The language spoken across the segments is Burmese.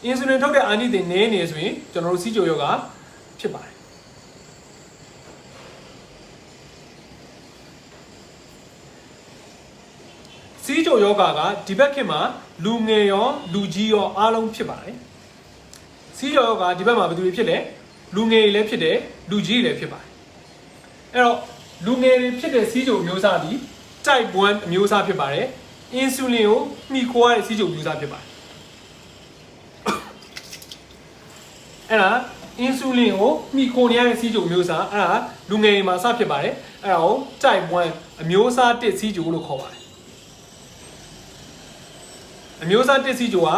insulin ထုတ်တဲ့အာနိသင်နည်းနေဆိုရင်ကျွန်တော်တို့စီးချိုယောဂဖြစ်ပါတယ်စီးချိုယောဂကဒီဘက်ခေတ်မှာလူငယ်ရောလူကြီးရောအားလုံးဖြစ်ပါတယ်စီးချိုယောဂဒီဘက်မှာဘယ်သူတွေဖြစ်လဲလူငယ်တွေလည်းဖြစ်တယ်လူကြီးတွေလည်းဖြစ်ပါတယ်အဲ့တော့လူငယ်တွေဖြစ်တဲ့စီးချိုမျိုးစားဒီ type 1အမျိုးအစားဖြစ်ပါတယ် insulin ကိုမှီခိုရတဲ့စီးချိုမျိုးစားဖြစ်ပါတယ်အဲ့ဒါ insulin ကိုမှီခိုနေရတဲ့စီးချိုမျိုးစားအဲ့ဒါလူငယ်တွေမှာစဖြစ်ပါတယ်အဲ့ဒါကို type 1အမျိုးအစား1စီးချိုလို့ခေါ်ပါတယ်အမျိုးအစား1စီးချိုက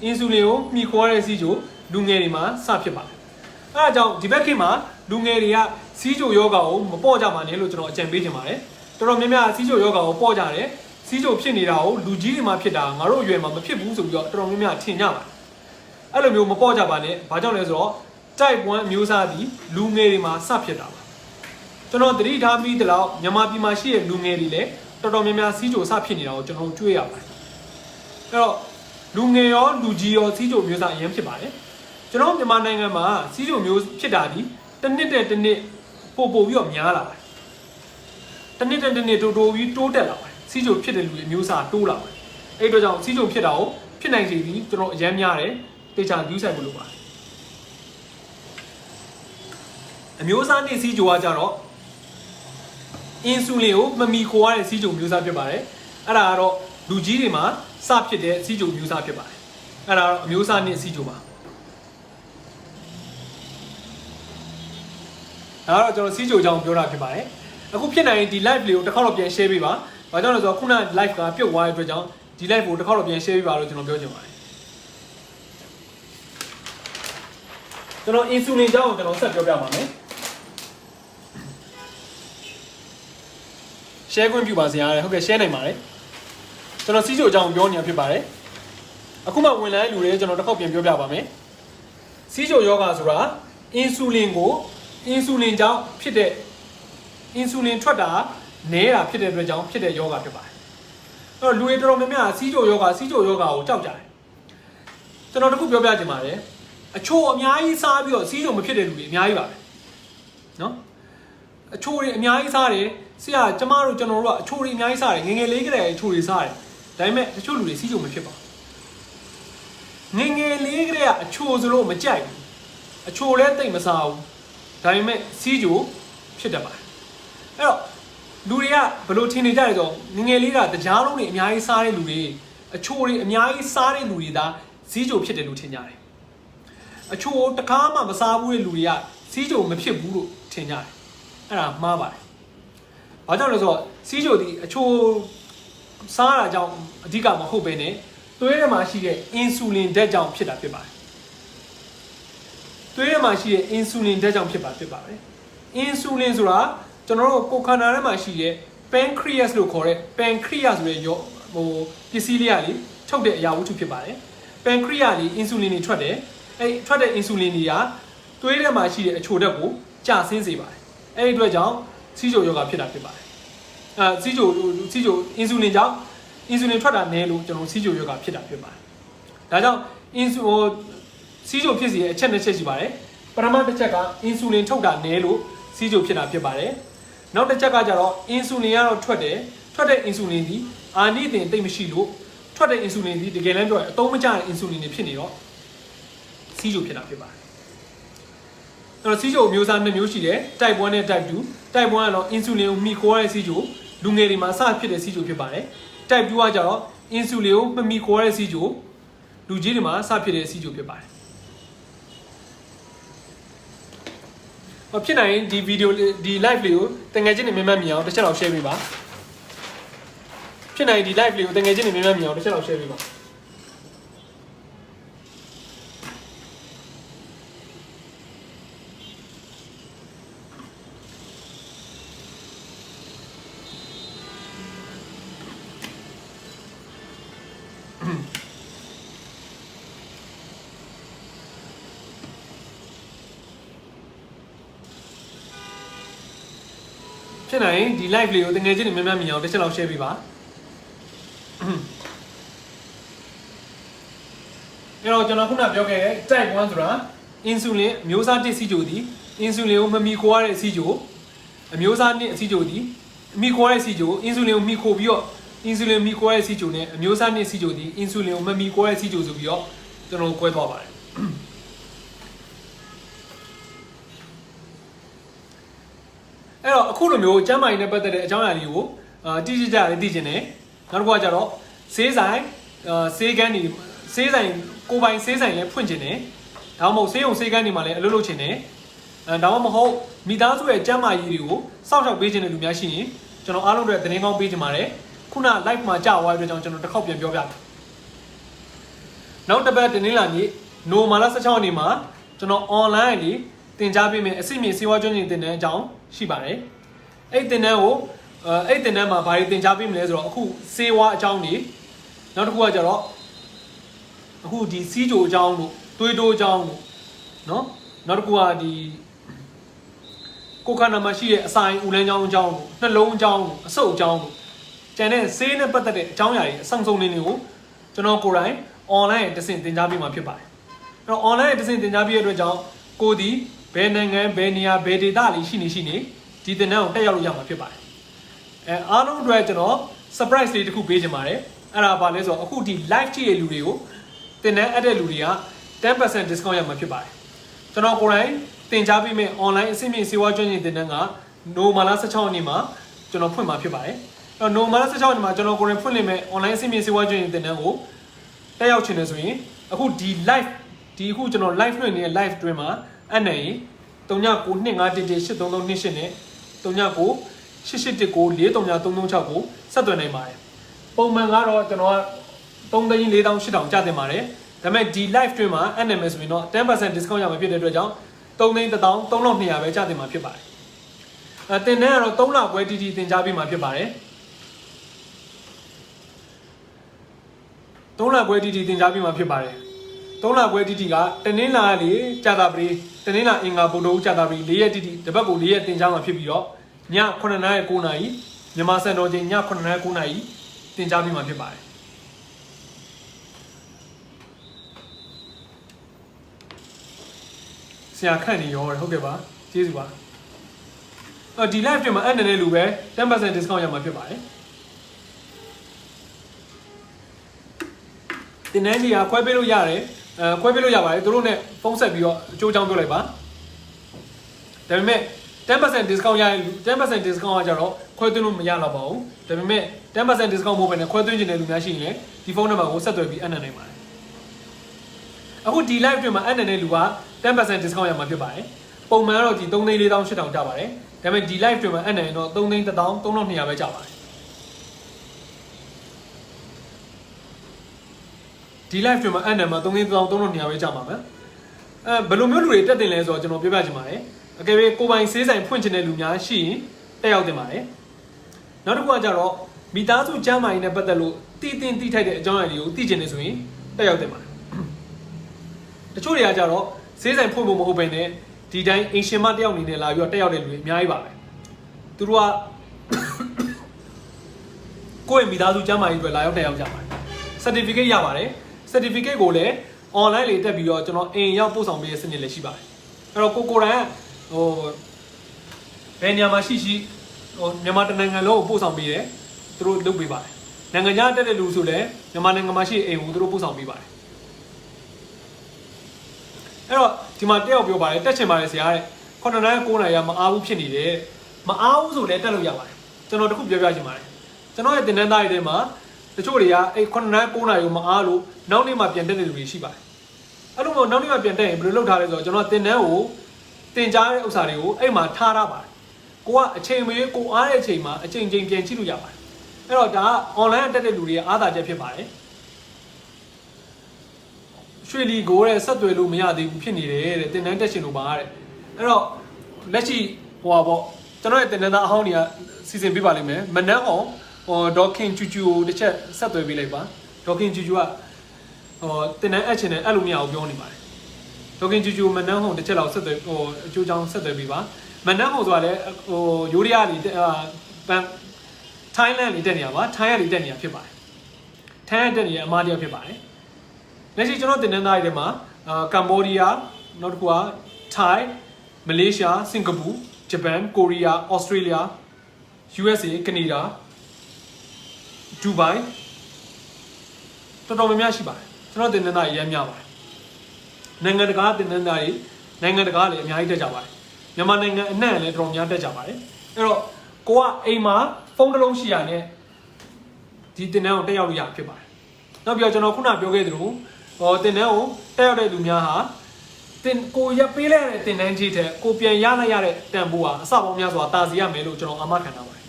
insulin ကိုမှီခိုရတဲ့စီးချိုလူငယ်တွေမှာစဖြစ်ပါတယ်အဲ့ဒါကြောင့်ဒီဘက်ခေတ်မှာလူငယ်တွေကစီးချိုယောဂကိုမပေါ့ကြပါနဲ့လို့ကျွန်တော်အကြံပေးချင်ပါတယ်တော်တော်များများစီးချိုယောဂကိုပေါ့ကြတယ်စီးချိုဖြစ်နေတာကိုလူကြီးတွေမှာဖြစ်တာငါတို့အရွယ်မှာမဖြစ်ဘူးဆိုပြီးတော့တော်တော်များများထင်ကြပါတယ်အဲ့လိုမျိုးမပေါ့ကြပါနဲ့ဘာကြောင့်လဲဆိုတော့ type 1အမျိုးအစားဒီလူငယ်တွေမှာစဖြစ်တာပါကျွန်တော်သတိထားပြီးတလောက်မြန်မာပြည်မှာရှိတဲ့လူငယ်တွေလည်းတော်တော်များများစီးချိုစဖြစ်နေတာကိုကျွန်တော်တွေ့ရပါတယ်အဲ့တော့လူငယ်ရောလူကြီးရောစီးချိုမျိုးစားအရင်ဖြစ်ပါတယ်ကျွန်တော်မြန်မာနိုင်ငံမှာစီးချိုမျိုးဖြစ်တာဒီတစ်နှစ်တဲ့တစ်နှစ်ပို့ပြီးတော့များလာပါတယ်တစ်နှစ်တဲ့တစ်နှစ်တိုးပြီးတိုးတက်လာပါတယ်စီးချိုဖြစ်တဲ့လူတွေမျိုးစားတိုးလာပါတယ်အဲ့အတွက်ကြောင့်စီးချိုဖြစ်တာကိုဖြစ်နိုင်စေပြီးကျွန်တော်အရင်များတယ်တေချာယူဆိုင်မလို့ပါတယ်အမျိုးအစားတစ်စီးချိုကကြတော့ insulin ကိုမမီခိုရတဲ့စီးချိုမျိုးစားဖြစ်ပါတယ်အဲ့ဒါကတော့လူကြီးတွေမှာစဖြစ်တဲ့စီးချိုမျိုးစားဖြစ်ပါတယ်အဲ့ဒါတော့အမျိုးအစားနှစ်စီးချိုပါဒါကတော့ကျွန်တော်စီးချိုအကြောင်းပြောတာဖြစ်ပါတယ်အခုဖြစ်နိုင်ဒီ live လေးကိုတစ်ခေါက်တော့ပြန် share ပေးပါဘာကြောင့်လဲဆိုတော့ခုန live ကပြုတ်သွားတဲ့အတွက်ကြောင့်ဒီ live ကိုတစ်ခေါက်တော့ပြန် share ပေးပါလို့ကျွန်တော်ပြောချင်ပါတယ်ကျွန်တော် insulin အကြောင်းကိုကျွန်တော်ဆက်ပြောပြပါမယ် share ခွင့်ပြုပါစေရတယ်ဟုတ်ကဲ့ share နိုင်ပါတယ်ကျွန်တော်စီးချိုအကြောင်းပြောနေတာဖြစ်ပါတယ်အခုမှဝင်လာတဲ့လူတွေကျွန်တော်တစ်ခေါက်ပြန်ပြောပြပါမယ်စီးချိုယောဂဆိုတာ insulin ကို insulin ကြောင့်ဖြစ်တဲ့ insulin ထွက်တာနဲတာဖြစ်တဲ့အတွက်ကြောင့်ဖြစ်တဲ့ယောဂဖြစ်ပါတယ်အဲ့တော့လူတွေတော်တော်များများစီးချိုယောဂကိုကြောက်ကြတယ်ကျွန်တော်တခုပြောပြချင်ပါတယ်အချို့အများကြီးစားပြီးတော့စီးချိုမဖြစ်တဲ့လူတွေအများကြီးပါပဲနော်အချို့တွေအများကြီးစားတယ်ဆရာကျမတို့ကျွန်တော်တို့ကအချို့တွေအများကြီးစားတယ်ငယ်ငယ်လေးကတည်းကအချို့တွေစားတယ်ဒါပေမဲ့တချို့လူတွေစီးချိုမဖြစ်ပါဘူးငယ်ငယ်လေးကတည်းကအချို့ဆိုလို့မကြိုက်ဘူးအချို့လည်းတိတ်မစားဘူးဒါပေမဲ့စီးချိုဖြစ်တတ်ပါတယ်အဲ့တော့လူတွေကဘယ်လိုထင်နေကြလဲဆိုတော့ငယ်ငယ်လေးကတရားလုံးတွေအများကြီးစားတဲ့လူတွေအချို့တွေအများကြီးစားတဲ့လူတွေဒါစီးချိုဖြစ်တယ်လို့ထင်ကြတယ်အချို့တကားမှမစားဘူးတဲ့လူတွေကစီးချိုမဖြစ်ဘူးလို့ထင်ကြတယ်အဲ့ဒါမှားပါတယ်ဘာကြောင့်လဲဆိုတော့စီးချိုဒီအချို့စားတာကြောင့်အဓိကမဟုတ်ပဲနဲ့သွေးထဲမှာရှိတဲ့ insulin ဓာတ်ကြောင့်ဖြစ်တာဖြစ်ပါတယ်သွေးထဲမှာရှိတဲ့ insulin ဓာတ်ကြောင့်ဖြစ်ပါတယ် insulin ဆိုတာကျွန်တော်တို့ကိုယ်ခန္ဓာထဲမှာရှိတဲ့ pancreas လို့ခေါ်တဲ့ pancreas ဆိုတဲ့ပစ္စည်းလေးကလေထုတ်တဲ့အရာဝတ္ထုဖြစ်ပါတယ် pancreas လေး insulin တွေထွက်တယ်အဲ့ထွက်တဲ့ insulin တွေကသွေးထဲမှာရှိတဲ့အချိုဓာတ်ကိုကျဆင်းစေပါတယ်အဲ့ဒီအတွက်ကြောင့်စီးချိုယောဂဖြစ်တာဖြစ်ပါတယ်စီးချို insulin ကြောင့် insulin ထွက်တာနည်းလို့ကျွန်တော်စီးချိုယောဂဖြစ်တာဖြစ်ပါတယ်ဒါကြောင့်စီးချိုဖြစ်စီရဲ့အချက်နှစ်ချက်ရှိပါတယ်ပထမတစ်ချက်က insulin ထုတ်တာနည်းလို့စီးချိုဖြစ်တာဖြစ်ပါတယ်နောက်တစ်ချက်ကကြတော့ insulin ကတော့ထွက်တဲ့ insulin ဒီအာနိသင်တိတ်မရှိလို့ထွက်တဲ့ insulin ဒီတကယ်လည်းပြောရင်အသုံးမကျတဲ့ insulin တွေဖြစ်နေတော့စီးချိုဖြစ်တာဖြစ်ပါတယ်အဲ့တော့စီးချိုမျိုးစားနှစ်မျိုးရှိတယ် type 1နဲ့ type 2 type 1ကတော့ insulin ကိုမှီခိုရတဲ့စီးချိုလူငယ်တွေမှာစဖြစ်တဲ့စီးချိုဖြစ်ပါတယ် type 2ကကြတော့ insulin ကိုမမှီခိုရတဲ့စီးချိုလူကြီးတွေမှာစဖြစ်တဲ့စီးချိုဖြစ်ပါတယ်ဖြစ်နိုင်ဒီဗီဒီယိုဒီ live လေးကိုတကယ်ချင်းနေမြင်မြင်အောင်တစ်ချက်လောက် share ပေးပါဖြစ်နိုင်ဒီ live လေးကိုတကယ်ချင်းနေမြင်မြင်အောင်တစ်ချက်လောက် share ပေးပါဖြစ်နိုင်ဒီ live လေးကိုတကယ်ချင်းနေမြင်မြင်အောင်တစ်ချက်လောက် share ပေးပါအဲ့တော့ ကျွန်တော်ခုနပြောခဲ့တဲ့ type 1ဆိုတာ insulin အမျိုးအစား1စီးကြိုသည် insulin ကိုမမီခိုရတဲ့စီးကြိုအမျိုးအစား2စီးကြိုသည်မီခိုရတဲ့စီးကြို insulin ကိုမီခိုပြီးတော့ insulin မီခိုရတဲ့စီးကြိုနဲ့အမျိုးအစား2စီးကြိုသည် insulin ကိုမမီခိုရတဲ့စီးကြိုဆိုပြီးတော့ကျွန်တော်ကွဲသွားပါတယ်အဲ့တော့အခုလိုမျိုးကျန်းမာရေးနဲ့ပတ်သက်တဲ့အကြောင်းအရာလေးကိုတိကျကျလေးသိချင်တယ်နောက်တစ်ခုကကြတော့ဆေးဆိုင်ဆေးကန်းတွေဆေးဆိုင်ကိုပိုင်ဆေးဆိုင်လည်းဖွင့်ချင်တယ်ဒါမှမဟုတ်ဆေးရုံဆေးကန်းတွေမှာလည်းအလုပ်လုပ်ချင်တယ်ဒါမှမဟုတ်မိသားစုရဲ့ကျန်းမာရေးတွေကိုစောင့်ရှောက်ပေးချင်တဲ့လူများရှိရင်ကျွန်တော်အားလုံးအတွက်သတင်းကောင်းပေးချင်ပါတယ်ခုန live မှာကြာသွားတဲ့အတွက်ကြောင့်ကျွန်တော်တစ်ခေါက်ပြန်ပြောပြမယ်နောက်တစ်ပတ်တင်နေလာနေ့နိုမာလာ16ရက်နေ့မှာကျွန်တော် online လေးတင်ကြားပေးမယ်အစိမ့်မြင့်စေဝါကျွမ်းကျင်တင်တဲ့အကြောင်းရှိပါတယ်အဲ့တင်တဲ့ကိုအဲ့တင်တဲ့မှာဘာတွေတင်ကြားပေးမလဲဆိုတော့အခုစေဝါအကြောင်းတွေနောက်တစ်ခုကကြတော့အခုဒီစီးကြိုအကြောင်းတို့သွေးတိုးအကြောင်းတို့နော်နောက်တစ်ခုကဒီကိုခန္ဓာမှာရှိတဲ့အစာရင်ဦးလန်းအကြောင်းတို့နှလုံးအကြောင်းတို့အဆုပ်အကြောင်းတို့ကျန်တဲ့ဆေးနဲ့ပတ်သက်တဲ့အကြောင်းအရာတွေအဆောင်ဆုံးလေးတွေကိုကျွန်တော်ကိုယ်တိုင် online တဆင့်တင်ကြားပေးမှာဖြစ်ပါတယ်အဲ့တော့ online တဆင့်တင်ကြားပေးတဲ့အတွက်ကြောင့်ကိုဒီဘယ်နိုင်ငံဘယ်နေရာဘယ်ဒေသလေးရှိနေဒီတင်တန်းကိုတက်ရောက်လို့ရမှာဖြစ်ပါတယ်အားလုံးအတွက်ကျွန်တော် surprise လေးတစ်ခုပေးချင်ပါတယ်အဲ့ဒါဘာလဲဆိုတော့အခုဒီ live ကြည့်ရတဲ့လူတွေကိုတင်တန်းအပ်တဲ့လူတွေက10% discount ရမှာဖြစ်ပါတယ်ကျွန်တော်ကိုယ်တိုင်တင်ကြားပေးမယ့် online အဆင့်မြင့်စေဝါကျွမ်းကျင်တင်တန်းကနိုမာလာ16ရက်နေ့မှာကျွန်တော်ဖွင့်မှာဖြစ်ပါတယ်အဲ့တော့နိုမာလာ16ရက်နေ့မှာကျွန်တော်ကိုယ်တိုင်ဖွင့်နေမယ့် online အဆင့်မြင့်စေဝါကျွမ်းကျင်တင်တန်းကိုတက်ရောက်ချင်တယ်ဆိုရင်အခုဒီ live ဒီအခုကျွန်တော် live လွှင့်နေတဲ့ live တွင်မှာအဲ့နိုင်3925118332နဲ့3988194336ကိုဆက်သွယ်နိုင်ပါတယ်ပုံမှန်ကတော့ကျွန်တော်က3,48000ကျတင်ပါတယ်ဒါပေမဲ့ဒီ live တွင်မှာ NMS ဆိုရင်တော့10% discount ရမှာဖြစ်တဲ့အတွက်ကြောင့်3,100,3200ပဲကျတင်မှာဖြစ်ပါတယ်တင်တဲ့ကတော့3လခွဲတီတီတင်ကြားပြီးမှာဖြစ်ပါတယ်3လခွဲတီတီတင်ကြားပြီးမှာဖြစ်ပါတယ်3လခွဲတီတီကတနင်္လာလေကြာတာပရီတနင်္လာအင်္ဂါဗုဒ္ဓဟူးကြာတာပရီ4ရက်တီတီတပတ်ကို4ရက်တင်ကြားမှာဖြစ်ပြီးတော့ည9:00နာရီ9:00နာရီမြန်မာစံတော်ချိန်ည9:00နာရီ9:00နာရီတင်ကြားပြီးမှာဖြစ်ပါတယ်ဆရာခန့်နေရောဟုတ်ကဲ့ပါကျေးဇူးပါဒီ live ပြင်မှာအဲ့နေတဲ့လူပဲ10% discount ရမှာဖြစ်ပါတယ်တင်နေကြီးကခွဲပေးလို့ရတယ်ခွဲပေးလို့ရပါတယ်သူတို့ ਨੇ ဖုန်းဆက်ပြီးတော့အကျိုးအကြောင်းပြောလိုက်ပါဒါပေမဲ့10% discount ရရင်10% discount ကကြတော့ခွဲသွင်းလို့မရတော့ပါဘူးဒါပေမဲ့10% discount မဟုတ်ဘဲနဲ့ခွဲသွင်းချင်တဲ့လူများရှိရင်လည်းဒီဖုန်းနံပါတ်ကိုဆက်သွယ်ပြီးအနံ့နိုင်ပါတယ်အခုဒီ live တွေမှာအနံ့တဲ့လူက10% discount ရမှာဖြစ်ပါတယ်ပုံမှန်ကတော့ဒီ3,48000ကျပါတယ်ဒါပေမဲ့ဒီ live တွေမှာအနံ့ရင်တော့3,100,3200ပဲကျပါတယ်ဒီ live တွေမှာအနံ့မှာ3,100,3200ပဲကျမှာပဲဘယ်လိုမျိုးလူတွေတက်တင်လဲဆိုတော့ကျွန်တော်ပြောပြချင်ပါတယ်အကယ်၍ကိုပိုင်ဆေးဆိုင်ဖွင့်ချင်တဲ့လူများရှိရင်တက်ရောက်တင်ပါတယ်နောက်တစ်ခုကကြတော့မိသားစုကျန်းမာရေးနဲ့ပတ်သက်လို့တည်တင်တည်ထိုက်တဲ့အကြောင်းအရာတွေကိုသိချင်နေဆိုရင်တက်ရောက်တင်ပါတယ်တချို့တွေကကြတော့ဆေးဆိုင်ဖွင့်ဖို့မဟုတ်ဘဲနဲ့ဒီတိုင်းအင်ရှင်မတယောက်အနေနဲ့လာပြီးတော့တက်ရောက်တဲ့လူတွေအများကြီးပါပဲသူတို့ကကိုယ့်ရဲ့မိသားစုကျန်းမာရေးအတွက်လာရောက်တက်ရောက်ကြပါတယ် certificate ရပါတယ် certificate ကိုလည်း online လေးတက်ပြီးတော့ကျွန်တော်အိမ်ရောက်ပို့ဆောင်ပေးတဲ့စနစ်လည်းရှိပါတယ်အဲ့တော့ကိုယ်တိုင်ဘယ်နေရာမှာရှိမြန်မာတနိုင်ငံလုံးကိုပို့ဆောင်ပေးတယ်သူတို့လုပ်ပေးပါတယ်နိုင်ငံခြားတက်တဲ့လူဆိုလည်းမြန်မာနိုင်ငံမှာရှိအိမ်ကိုသူတို့ပို့ဆောင်ပေးပါတယ်အဲ့တော့ဒီမှာတက်ရောက်ပြောပါတယ်တက်ချင်ပါတယ်ဆရာတဲ့9နာရီ9နာရီကမအားဘူးဖြစ်နေတယ်မအားဘူးဆိုလည်းတက်လို့ရပါတယ်ကျွန်တော်တခုပြောပြချင်ပါတယ်ကျွန်တော်ရဲ့တင်တန်းသားတွေထဲမှာတချို့တွေကအဲ့9နာရီ9နာရီကိုမအားလို့နောက်နေ့မှပြန်တက်တဲ့လူတွေရှိပါတယ်အဲ့လိုမျိုးနောက်နေ့မှပြန်တက်ရင်ဘယ်လိုလုပ်ထားလဲဆိုတော့ကျွန်တော်တင်တန်းကိုတင်ကြားတဲ့ဥစ္စာတွေကိုအဲ့မှာထားပါတယ်ကိုကအချိန်မရွေးကိုအားတဲ့အချိန်မှာအချိန်ချင်းပြန်ကြည့်လို့ရပါတယ်အဲ့တော့ဒါက online တက်တဲ့လူတွေရဲ့အားသာချက်ဖြစ်ပါတယ်ရွှေလီကိုတဲ့ဆက်သွယ်လို့မရသေးဘူးဖြစ်နေတယ်တဲ့တင်တန်းတက်ရှင်လို့ပါတဲ့အဲ့တော့လက်ရှိပေါ့ကျွန်တော်ရဲ့တင်တန်းသားအဟောင်းတွေကစီစဉ်ပေးပါလိမ့်မယ်မနက်အောင်ဒေါခင်ကျူကျူကိုတစ်ချက်ဆက်သွယ်ပေးလိုက်ပါဒေါခင်ကျူကျူကတင်တန်းအပ်ချင်တယ်အဲ့လိုမရအောင်ပြောနေပါတယ်ဒေါခင်ကျူကျူမနက်အောင်တစ်ချက်လောက်ဆက်သွယ်အကျိုးချောင်းဆက်သွယ်ပေးပါမနက်အောင်ဆိုတာလည်းယိုးရီးယားလေးထိုင်းလန်လေးတက်နေရပါထိုင်းရလေးတက်နေရဖြစ်ပါတယ်ထိုင်းရတက်နေရအမားတယောက်ဖြစ်ပါတယ် လက်ရှိကျွန်တော်တင်တဲ့သားတွေမှာကမ်ဘောဒီးယားနောက်တစ်ခုက Thai Malaysia Singapore Japan Korea Australia USA Canada Dubai တော်တော်များများရှိပါတယ်ကျွန်တော်တင်တဲ့သားတွေရမ်းများပါတယ်နိုင်ငံတကာတင်တဲ့သားတွေနိုင်ငံတကာလည်းအများကြီးတက်ကြပါတယ်မြန်မာနိုင်ငံအနှံ့လည်းတော်တော်များတက်ကြပါတယ်အဲ့တော့ကိုကအိမ်မှာဖုန်းတစ်လုံးရှိရတဲ့ဒီတင်တဲ့ကိုတက်ရောက်လို့ရဖြစ်ပါတယ်နောက်ပြီးတော့ကျွန်တော်ခုနပြောခဲ့သလိုတင်တဲ့ကိုတက်ရောက်တဲ့လူများဟာတင်ကိုရပေးလိုက်တဲ့တင်တန်းကြီးတဲ့ကိုပြန်ရလိုက်ရတဲ့တန်ဖိုးဟာအစပေါင်းများစွာတာစီရမယ်လို့ကျွန်တော်အာမခံထားပါတယ်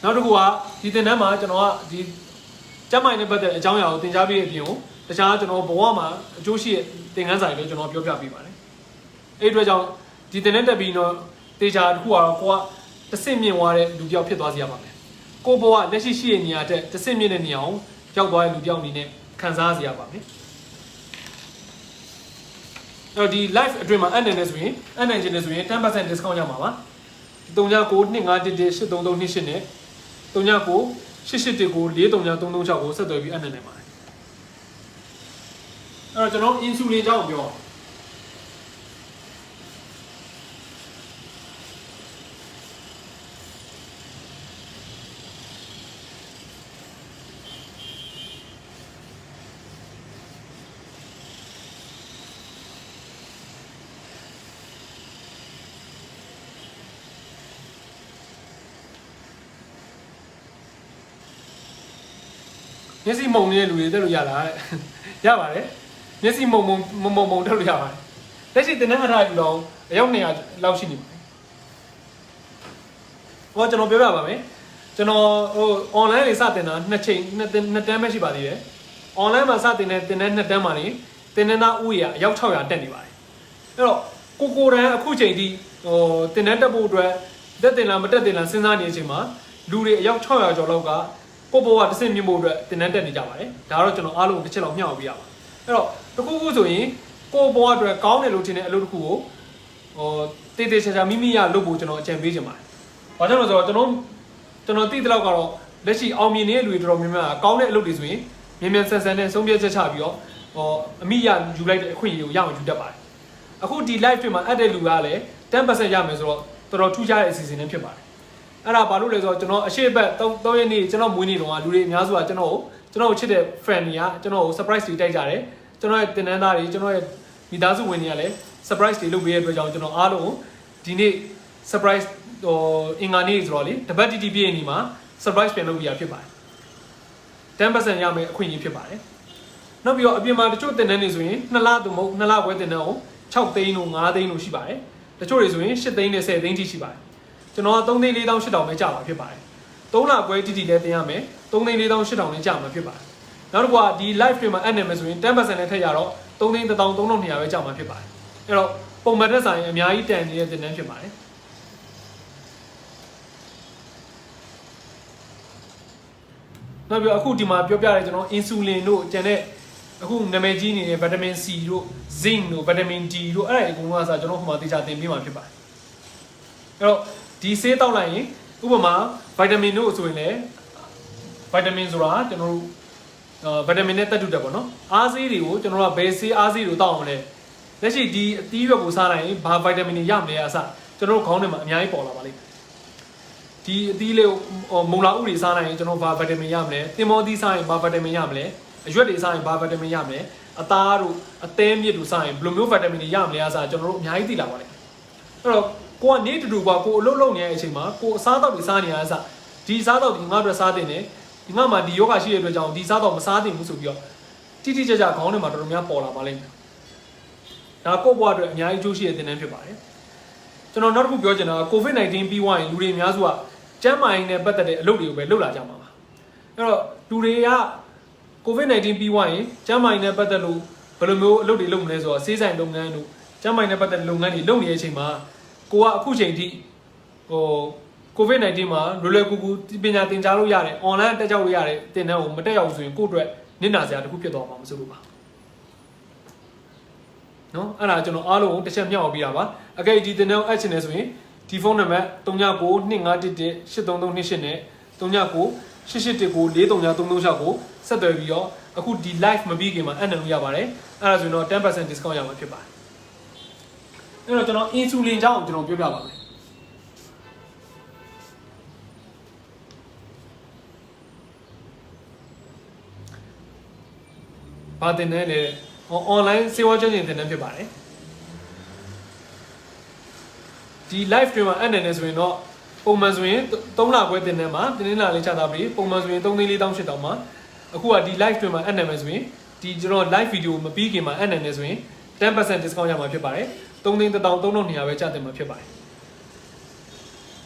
နောက်တစ်ခုကဒီတင်တန်းမှာကျွန်တော်ကဒီကျမိုင်းနဲ့ပတ်သက်တဲ့အကြောင်းအရာကိုသင်ကြားပေးတဲ့အပြင်ကိုတခြားကျွန်တော်ဘဝမှာအကျိုးရှိတဲ့သင်ခန်းစာတွေလည်းကျွန်တော်ပြောပြပေးပါတယ်အဲ့အတွက်ကြောင့်ဒီတင်တန်းတက်ပြီးတော့တေချာတစ်ခုကတော့ကိုကတစ်ဆင့်မြင့်သွားတဲ့လူတစ်ယောက်ဖြစ်သွားစေရပါမယ်ကိုဘဝလက်ရှိရှိတဲ့နေရာတက်တစ်ဆင့်မြင့်တဲ့နေရာကိုရောက်သွားတဲ့လူတစ်ယောက်အနေနဲ့ခံစားစေရပါမယ်အဲ့တော့ဒီ live အတွင်းမှာအနံ့နေဆိုရင်အနံ့ချင်းနေဆိုရင် 10% discount ရမှာပါ3992533228နဲ့3988194336ကိုဆက်သွယ်ပြီးအနံ့နိုင်ပါတယ်အဲ့တော့ကျွန်တော် insulin အကြောင်းပြောမျက်စိမုံနေတဲ့လူတွေတက်လို့ရလားရပါတယ်မျက်စိမုံတက်လို့ရပါတယ်လက်ရှိတင်နေမှထားယူတော့အယောက်200လောက်ရှိနေပါတယ်ဟောကျွန်တော်ပြောပြပါမယ်ကျွန်တော်online လေးစတင်တာ2တန်းပဲရှိပါသေးတယ် online မှာစတင်တဲ့တင်တဲ့2တန်းမှာနေတင်တဲ့သားဥရအယောက်600တက်နေပါတယ်အဲ့တော့ကိုတန်းအခုချိန်ထိတင်တဲ့တက်ဖို့အတွက်တက်တင်လားမတက်တင်လားစဉ်းစားနေတဲ့အချိန်မှာလူတွေအယောက်600ကျော်လောက်ကကိုဘဝတစ်ဆင့်မြင့်ဖို့အတွက်တင်တန်းတက်နေကြပါတယ်ဒါကတော့ကျွန်တော်အားလုံးတစ်ချက်လောက်မျှော်ပြရပါအဲ့တော့တခုခုဆိုရင်ကိုဘဝအတွက်ကောင်းတယ်လို့ထင်တဲ့အလုပ်တစ်ခုကိုတေးသေးချာချာမိမိရလုပ်ဖို့ကျွန်တော်အကြံပေးချင်ပါတယ်ဘာကြောင့်လဲဆိုတော့ကျွန်တော်သိတဲ့လောက်ကတော့လက်ရှိအောင်မြင်နေတဲ့လူတွေတော်တော်များများကောင်းတဲ့အလုပ်တွေဆိုရင်မြန်ဆန်ဆန်နဲ့ဆုံးဖြတ်ချက်ချပြီးတော့အမိရယူလိုက်တဲ့အခွင့်အရေးကိုရအောင်ယူတတ်ပါတယ်အခုဒီ live တွေမှာအပ်တဲ့လူကလည်း 10% ရမယ်ဆိုတော့တော်တော်ထူးခြားတဲ့အစီအစဉ်တွေဖြစ်ပါတယ်အဲ့ဒါဘာလို့လဲဆိုတော့ကျွန်တော်အရှိတ်ဘက်3ရက်နေ့ကျွန်တော်မွေးနေ့တုန်းကလူတွေအများစုကကျွန်တော်ကိုချစ်တဲ့ friend တွေကကျွန်တော်ကို surprise တွေတိုက်ကြတယ်ကျွန်တော်ရဲ့တင်နန်းသားတွေကျွန်တော်ရဲ့မိသားစုဝင်တွေကလည်း surprise တွေလုပ်ပေးရတဲ့အတွက်ကြောင့်ကျွန်တော်အားလုံးဒီနေ့ surprise အင်္ဂါနေ့ဆိုတော့လေတပတ်တီပြည့်နေမှာ surprise ပြန်လုပ်ပြရဖြစ်ပါတယ် 10% ရမယ်အခွင့်အရေးဖြစ်ပါတယ်နောက်ပြီးတော့အပြင်မှာတချို့တင်နန်းတွေဆိုရင်2လသို့မဟုတ်2လခွဲတင်နန်းကို6သိန်းလို့5သိန်းလို့ရှိပါတယ်တချို့တွေဆိုရင်8သိန်းနဲ့10သိန်းထိရှိပါတယ်ကျွန်တော်က3,48000ပဲကြာမှာဖြစ်ပါတယ်3လခွဲတီတီလည်းတင်ရမယ်3,48000လည်းကြာမှာဖြစ်ပါတယ်နောက်တစ်ခုကဒီ live stream မှာအပ်နေမယ်ဆိုရင် 10% နဲ့ထည့်ရတော့3,13200ပဲကြာမှာဖြစ်ပါတယ်အဲ့တော့ပုံမှန်တက်ဆိုင်အများကြီးတန်နေတဲ့တင်တန်းဖြစ်ပါတယ်နောက်ပြီးအခုဒီမှာပြောပြရဲကျွန်တော် insulin တို့ကျန်တဲ့အခုနာမည်ကြီးနေတဲ့ vitamin C တို့ zinc တို့ vitamin D တို့အဲ့ဒါအကုန်လုံးကစားကျွန်တော်ဟိုမှာတေချာတင်ပြမှာဖြစ်ပါတယ်အဲ့တော့ဒီဆေးတောက်လိုက်ရင်ဥပမာ vitamin တို့ဆိုရင်လည်း vitamin ဆိုတာကျွန်တော်တို့vitamin နဲ့တက်တူတယ်ပေါ့နော်အားဆေးတွေကိုကျွန်တော်တို့ကဘယ်ဆေးအားဆေးတွေတောက်အောင်လဲလက်ရှိဒီအသီးရွက်ကိုစားလိုက်ရင်ဘာ vitamin တွေရမလဲအစကျွန်တော်တို့ခေါင်းထဲမှာအများကြီးပေါ်လာပါလိမ့်မယ်ဒီအသီးလေးမုံလာဥတွေစားလိုက်ရင်ကျွန်တော်ဘာ vitamin ရမလဲတင်မောသီးစားရင်ဘာ vitamin ရမလဲအရွက်တွေစားရင်ဘာ vitamin ရမလဲအသားတို့အသဲမြစ်တို့စားရင်ဘယ်လိုမျိုး vitamin တွေရမလဲအစကျွန်တော်တို့အများကြီးသိလာပါလိမ့်မယ်အဲ့တော့ကိုကနေတူပါကိုအလုပ်လုပ်နေတဲ့အချိန်မှာကိုအစားတောက်တွေစားနေရအစဒီစားတောက်ဒီငါ့အတွက်စားတင်တယ်ဒီငါ့မှာဒီယောဂရှိတဲ့အတွက်ကြောင့်ဒီစားတောက်မစားတင်ဘူးဆိုပြီးတော့တိတိကျကျခေါင်းထဲမှာတော်တော်များပေါ်လာပါလိမ့်မယ်ဒါကိုယ့်ဘဝအတွက်အများကြီးအကျိုးရှိတဲ့သင်တန်းဖြစ်ပါတယ်ကျွန်တော်နောက်တစ်ခုပြောချင်တာက COVID-19 ပြီးသွားရင်လူတွေအများစုကကျန်းမာရေးနဲ့ပတ်သက်တဲ့အလုပ်တွေကိုပဲလုပ်လာကြမှာပါအဲ့တော့လူတွေက COVID-19 ပြီးသွားရင်ကျန်းမာရေးနဲ့ပတ်သက်လို့ဘယ်လိုမျိုးအလုပ်တွေလုပ်မလဲဆိုတော့ဆေးဆိုင်လုပ်ငန်းတို့ကျန်းမာရေးနဲ့ပတ်သက်တဲ့လုပ်ငန်းတွေလုပ်နေတဲ့အချိန်မှာကိုကအခုချိန်ထိCOVID-19 မှာလွယ်ကူကူပညာသင်ကြားလို့ရတယ် online တက်ကြလို့ရတယ်သင်တန်းကိုမတက်ရောက်ဆိုရင်ကိုယ့်အတွက်နစ်နာစရာတစ်ခုဖြစ်သွားမှာမဆိုလို့ပါနော်အဲ့ဒါကျွန်တော်အားလုံးတစ်ချက်မျှောက်ပြတာပါအကယ်ဒီသင်တန်းကိုအပ်ချင်တယ်ဆိုရင်ဒီဖုန်းနံပါတ်399251183328နဲ့3992511833 ရှစ်ရှစ်တစ်ကို43936ကိုဆက်သွယ်ပြီးတော့အခုဒီ live မပြီးခင်မှာအပ်နှံလို့ရပါတယ်အဲ့ဒါဆိုရင်တော့ 10% discount ရမှာဖြစ်ပါတယ်အဲ့တော့ကျွန်တော် insulin ကြောင်းကျွန်တော်ပြောပြပါမယ်ဘာတင်နေလဲ online စေဝါကျင့်တင်နေဖြစ်ပါတယ်ဒီ live stream မှာအပ်နှံနေဆိုရင်တော့ပုံမှန်ဆိုရင်3လခွဲတင်နေမှာတင်းတင်းလာလေးချတာပြီးပုံမှန်ဆိုရင်3,400,000မှာအခုကဒီ live stream မှာအပ်နှံမယ်ဆိုရင်ဒီကျွန်တော် live video မပြီးခင်မှာအပ်နှံနေဆိုရင် 10% discount ရမှာဖြစ်ပါတယ်3,100,200ပဲကျတင်မှာဖြစ်ပါတယ်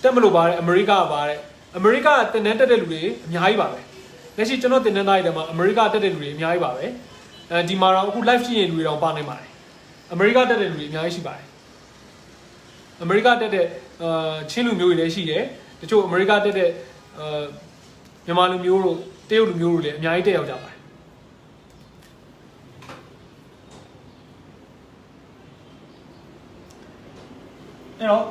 တက်မလို့ပါတယ်အမေရိကပါတယ်အမေရိကတင်တန်းတက်တဲ့လူတွေအများကြီးပါပဲလက်ရှိကျွန်တော်တင်တန်းသားတွေမှာအမေရိကတက်တဲ့လူတွေအများကြီးပါပဲဒီမှာတော့အခု live ကြည့်ရင်လူတွေတော့ပါနေပါတယ်အမေရိကတက်တဲ့လူတွေအများကြီးရှိပါတယ်အမေရိကတက်တဲ့ချင်းလူမျိုးတွေလည်းရှိတယ်တချို့အမေရိကတက်တဲ့မြန်မာလူမျိုးတို့တရုတ်လူမျိုးတို့လည်းအများကြီးတက်ရောက်ကြပါတယ်အဲ့တော့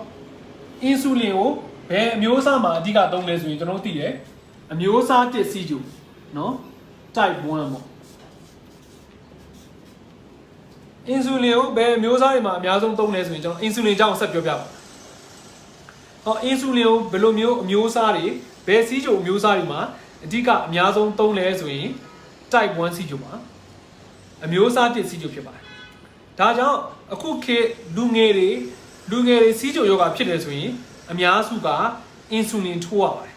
insulin ကိုဘယ်အမျိုးအစားမှာအဓိကသုံးလဲဆိုရင်ကျွန်တော်သိတယ်အမျိုးအစား1စီးကျူเนาะ type 1ပေါ့ insulin ကိုဘယ်အမျိုးအစားတွေမှာအများဆုံးသုံးလဲဆိုရင်ကျွန်တော် insulin အကြောင်းဆက်ပြောပြပါဟော insulin ကိုဘယ်လိုမျိုးအမျိုးအစားတွေဘယ်စီးကျူအမျိုးအစားတွေမှာအဓိကအများဆုံးသုံးလဲဆိုရင် type 1စီးကျူမှာအမျိုးအစား1စီးကျူဖြစ်ပါတယ်ဒါကြောင့်အခုခေတ်လူငယ်တွေစီးကျူယောဂဖြစ်တယ်ဆိုရင်အများစုက insulin ထိုးရပါတယ်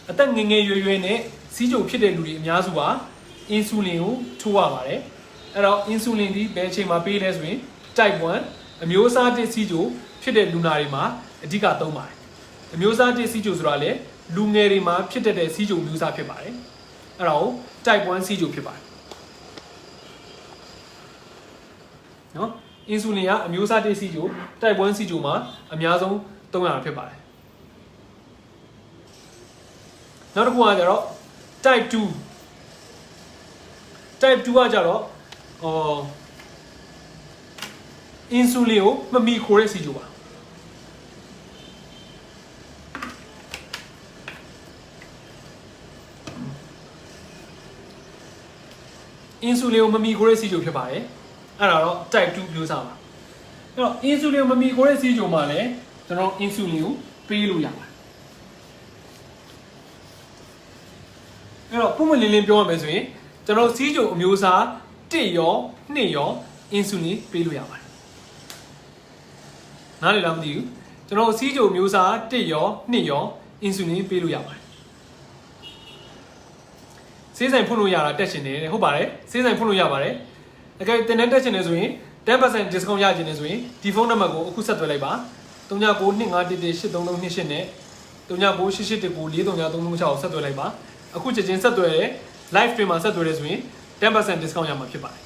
အသက်ငယ်ငယ်ရွယ်နဲ့စီးကျူဖြစ်တဲ့လူတွေအများစုက insulin ကိုထိုးရပါတယ်အဲ့တော့ insulin ဒီဘယ်အချိန်မှာပေးလဲဆိုရင် type 1အမျိုးအစား1စီးကျူဖြစ်တဲ့လူနာတွေမှာအဓိကသုံးပါတယ်အမျိုးအစား1စီးကျူဆိုတာလေလူငယ်တွေမှာဖြစ်တဲ့စီးကျူမျိုးစားဖြစ်ပါတယ်အဲ့ဒါကို type 1စီးကျူဖြစ်ပါတယ်နော် insulin ကအမျိုးအစား1စီးကျူ type 1စီးကျူမှာအများဆုံးသုံးရတာဖြစ်ပါတယ်နောက်တစ်ခုကကြတော့ type 2 type 2ကကြတော့insulin ကိုမမီခိုတဲ့စီးကျူပါ insulin ကိုမမီခိုတဲ့စီးကျူဖြစ်ပါတယ်အဲ့ဒါတော့ type 2မျိုးစားပါအဲ့တော့ insulin ကိုမမီခိုတဲ့စီးကျူမှာလည်းကျွန်တော် insulin ကိုပေးလို့ရပါတယ်အဲ့တော့ပုံမှန်လင်းလင်းပြောရမယ်ဆိုရင်ကျွန်တော်စီးကျူအမျိုးအစား1ရော2ရော insulin ပေးလို့ရပါတယ်နားလည်လားမသိဘူးကျွန်တော်စီးကျူအမျိုးအစား1ရော2ရော insulin ပေးလို့ရပါတယ်ဆေးဆိုင်ဖွင့်လို့ရတာတက်ရှင်တယ်ဟုတ်ပါတယ်ဆေးဆိုင်ဖွင့်လို့ရပါတယ်အကယ်တင်တဲ့တက်ရှင်တယ်ဆိုရင် 10% discount ရခြင်းတယ်ဆိုရင်ဒီဖုန်းနံပါတ်ကိုအခုဆက်သွယ်လိုက်ပါ3992118338နဲ့3998894336ကိုဆက်သွယ်လိုက်ပါအခုချက်ချင်းဆက်သွယ်ရဲ live stream မှာဆက်သွယ်ရဲဆိုရင် 10% discount ရမှာဖြစ်ပါတယ်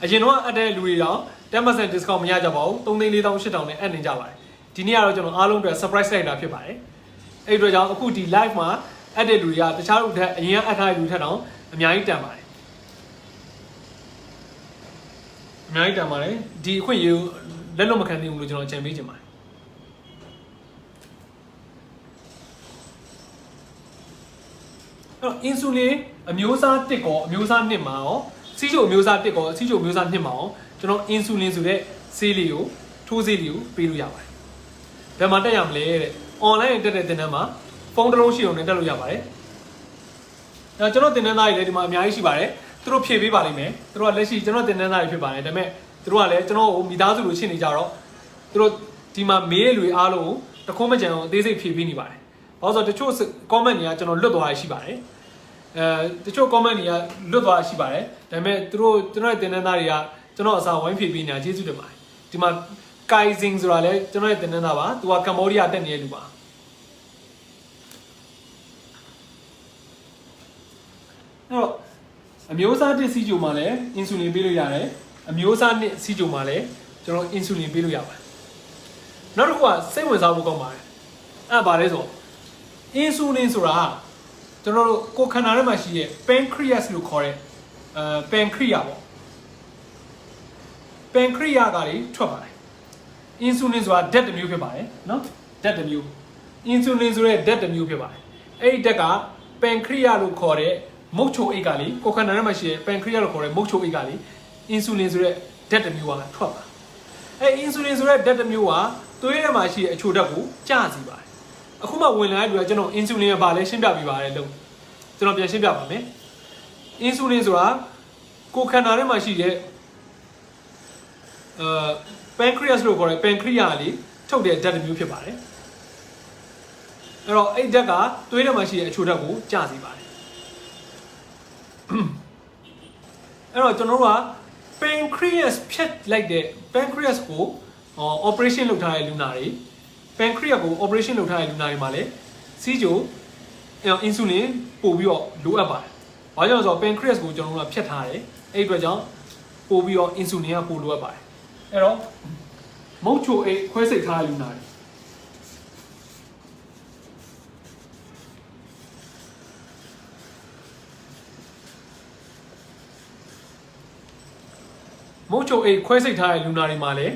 အရင်တော့အပ်တဲ့လူတွေတော့ 10% discount မရကြပါဘူး3,400,000နဲ့အပ်နေကြပါတယ်ဒီနေ့ကတော့ကျွန်တော်အားလုံးအတွက် surprise လိုက်တာဖြစ်ပါတယ်အဲ့ဒီတော့ကြောင့်အခုဒီ live မှာအပ်တဲ့လူတွေကတခြားလူထက်အရင်ကအပ်ထားတဲ့လူထက်တောင်အများကြီးတန်ပါတယ်အများကြီးတန်ပါတယ်ဒီအခွင့်အရေးလက်လွတ်မခံသေးဘူးလို့ကျွန်တော်အကြံပေးချင်ပါတယ်အဲ့တော့ insulin အမျိုးအစား1ကောအမျိုးအစား2မှာရောစီးကျိုအမျိုးအစား1ကောစီးကျိုအမျိုးအစား2မှာရောကျွန်တော် insulin ဆိုတဲ့ဆေးလေးကိုထိုးဆေးလေးကိုပေးလို့ရပါတယ်ဘယ်မှာတက်ရမလဲတဲ့ online တက်တဲ့သင်တန်းမှာဖုန်းတစ်လုံးရှိအောင်နဲ့တက်လို့ရပါတယ်အဲကျွန်တော်သင်တန်းသားတွေလည်းဒီမှာအများကြီးရှိပါတယ်သူတို့ဖြည့်ပေးပါလိမ့်မယ်သူတို့ကလက်ရှိကျွန်တော်သင်တန်းသားတွေဖြစ်ပါတယ်ဒါပေမဲ့သူတို့ကလည်းကျွန်တော်ကိုမိသားစုလိုရှင်းနေကြတော့သူတို့ဒီမှာမေးတဲ့လူတွေအားလုံးတခုံးမကြံအောင်အသေးစိတ်ဖြည့်ပေးနေပါတယ်ဘာလို့ဆိုတော့တချို့ comment တွေကကျွန်တော်လွတ်သွားရရှိပါတယ်တချို့ comment တွေကလွတ်သွားရရှိပါတယ်ဒါပေမဲ့သူတို့ကျွန်တော်ရဲ့သင်တန်းသားတွေကကျွန်တော်အစားဝိုင်းဖြည့်ပေးနေတာကျေးဇူးတင်ပါတယ်ဒီမှာ Kaizing ဆိုတာလည်းကျွန်တော်ရဲ့သင်တန်းသားပါသူကကမ္ဘောဒီးယားတက်နေတဲ့လူပါအဲ့တော့အမျိုးအစား1စီးကျိုမှာလည်း insulin ပေးလို့ရတယ်အမျိုးအစား2စီးကျိုမှာလည်းကျွန်တော် insulin ပေးလို့ရပါတယ်နောက်တစ်ခုကစိတ်ဝင်စားဖို့ကောင်းပါတယ်အဲ့ဒါဘာလဲဆိုတော့ insulin ဆိုတာကျွန်တော်တို့ကိုယ်ခန္ဓာထဲမှာရှိတဲ့ pancreas လို့ခေါ်တဲ့pancreas ပေါ့ pancreas ကတွေထွက်ပါတယ် insulin ဆိုတာဓာတ်တစ်မျိုးဖြစ်ပါတယ်နော်ဓာတ်တစ်မျိုး insulin ဆိုတဲ့ဓာတ်တစ်မျိုးဖြစ်ပါတယ် အဲ့တက်ကပန်ခရီယာလို့ခေါ်တဲ့မုတ်ချိုအိတ်ကလေကိုခန္ဓာထဲမှာရှိတဲ့ပန်ခရီယာလို့ခေါ်တဲ့မုတ်ချိုအိတ်ကလေအင်ဆူလင်ဆိုတဲ့ဓာတ်တစ်မျိုးကထွက်ပါအဲ့အင်ဆူလင်ဆိုတဲ့ဓာတ်တစ်မျိုးကသွေးထဲမှာရှိတဲ့အချိုဓာတ်ကိုကျစီပါတယ်အခုမှဝင်လာတဲ့လူကကျွန်တော်အင်ဆူလင်ကဘာလဲရှင်းပြပြပါတယ်လို့ကျွန်တော်ပြန်ရှင်းပြပါမယ်အင်ဆူလင်ဆိုတာကိုခန္ဓာထဲမှာရှိတဲ့pancreas လို့ခေါ်တဲ့ pancreas လေးထုတ်တဲ့ဓာတ်တစ်မျိုးဖြစ်ပါတယ်အဲ့တော့အဲ့ဓာတ်ကသွေးထဲမှာရှိတဲ့အချိုဓာတ်ကိုကျစေပါတယ်အဲ့တော့ကျွန်တော်တို့က pancreas ဖြတ်လိုက်တဲ့ pancreas ကို operation လုပ်ထားတဲ့လူနာတွေ pancreas ကို operation လုပ်ထားတဲ့လူနာတွေမှာလည်းစီးချို insulin ပို့ပြီးတော့လိုအပ်ပါတယ်။ဘာကြောင့်လဲဆိုတော့ pancreas ကိုကျွန်တော်တို့ကဖြတ်ထားတယ်။အဲ့ဒီအတွက်ကြောင့်ပို့ပြီးတော့ insulin ကပို့လိုအပ်ပါတယ်။အဲ့တော့မုတ်ချိုအိတ်ခွဲစိတ်ထားတဲ့လူနာတွေမုတ်ချိုအိတ်ခွဲစိတ်ထားတဲ့လူနာတွေမှာလည်း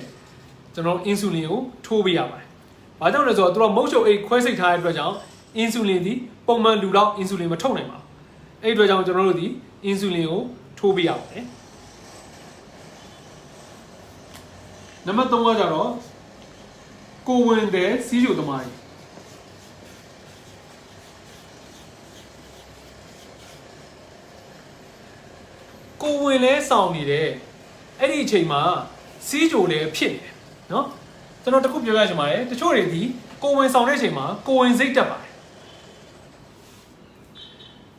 ကျွန်တော်အင်ဆူလင်ကိုထိုးပေးရပါတယ်။ဘာကြောင့်လဲဆိုတော့သူတို့မုတ်ချိုအိတ်ခွဲစိတ်ထားတဲ့အတွက်ကြောင့်အင်ဆူလင်ဒီပုံမှန်လူတော့အင်ဆူလင်မထုတ်နိုင်ပါဘူး။အဲ့ဒီအတွက်ကြောင့်ကျွန်တော်တို့ဒီအင်ဆူလင်ကိုထိုးပေးရပါတယ်။နံပါတ်3ကကြတော့ကိုဝင်တဲ့စီးချိုသမားကြီးကိုဝင်လဲစောင့်နေတယ်အဲ့ဒီအချိန်မှာစီးချိုလည်းဖြစ်နေတယ်နော်ကျွန်တော်တခုပြောပြချင်ပါတယ်တချို့တွေဒီကိုဝင်ဆောင်တဲ့အချိန်မှာကိုဝင်စိတ်တက်ပါတယ်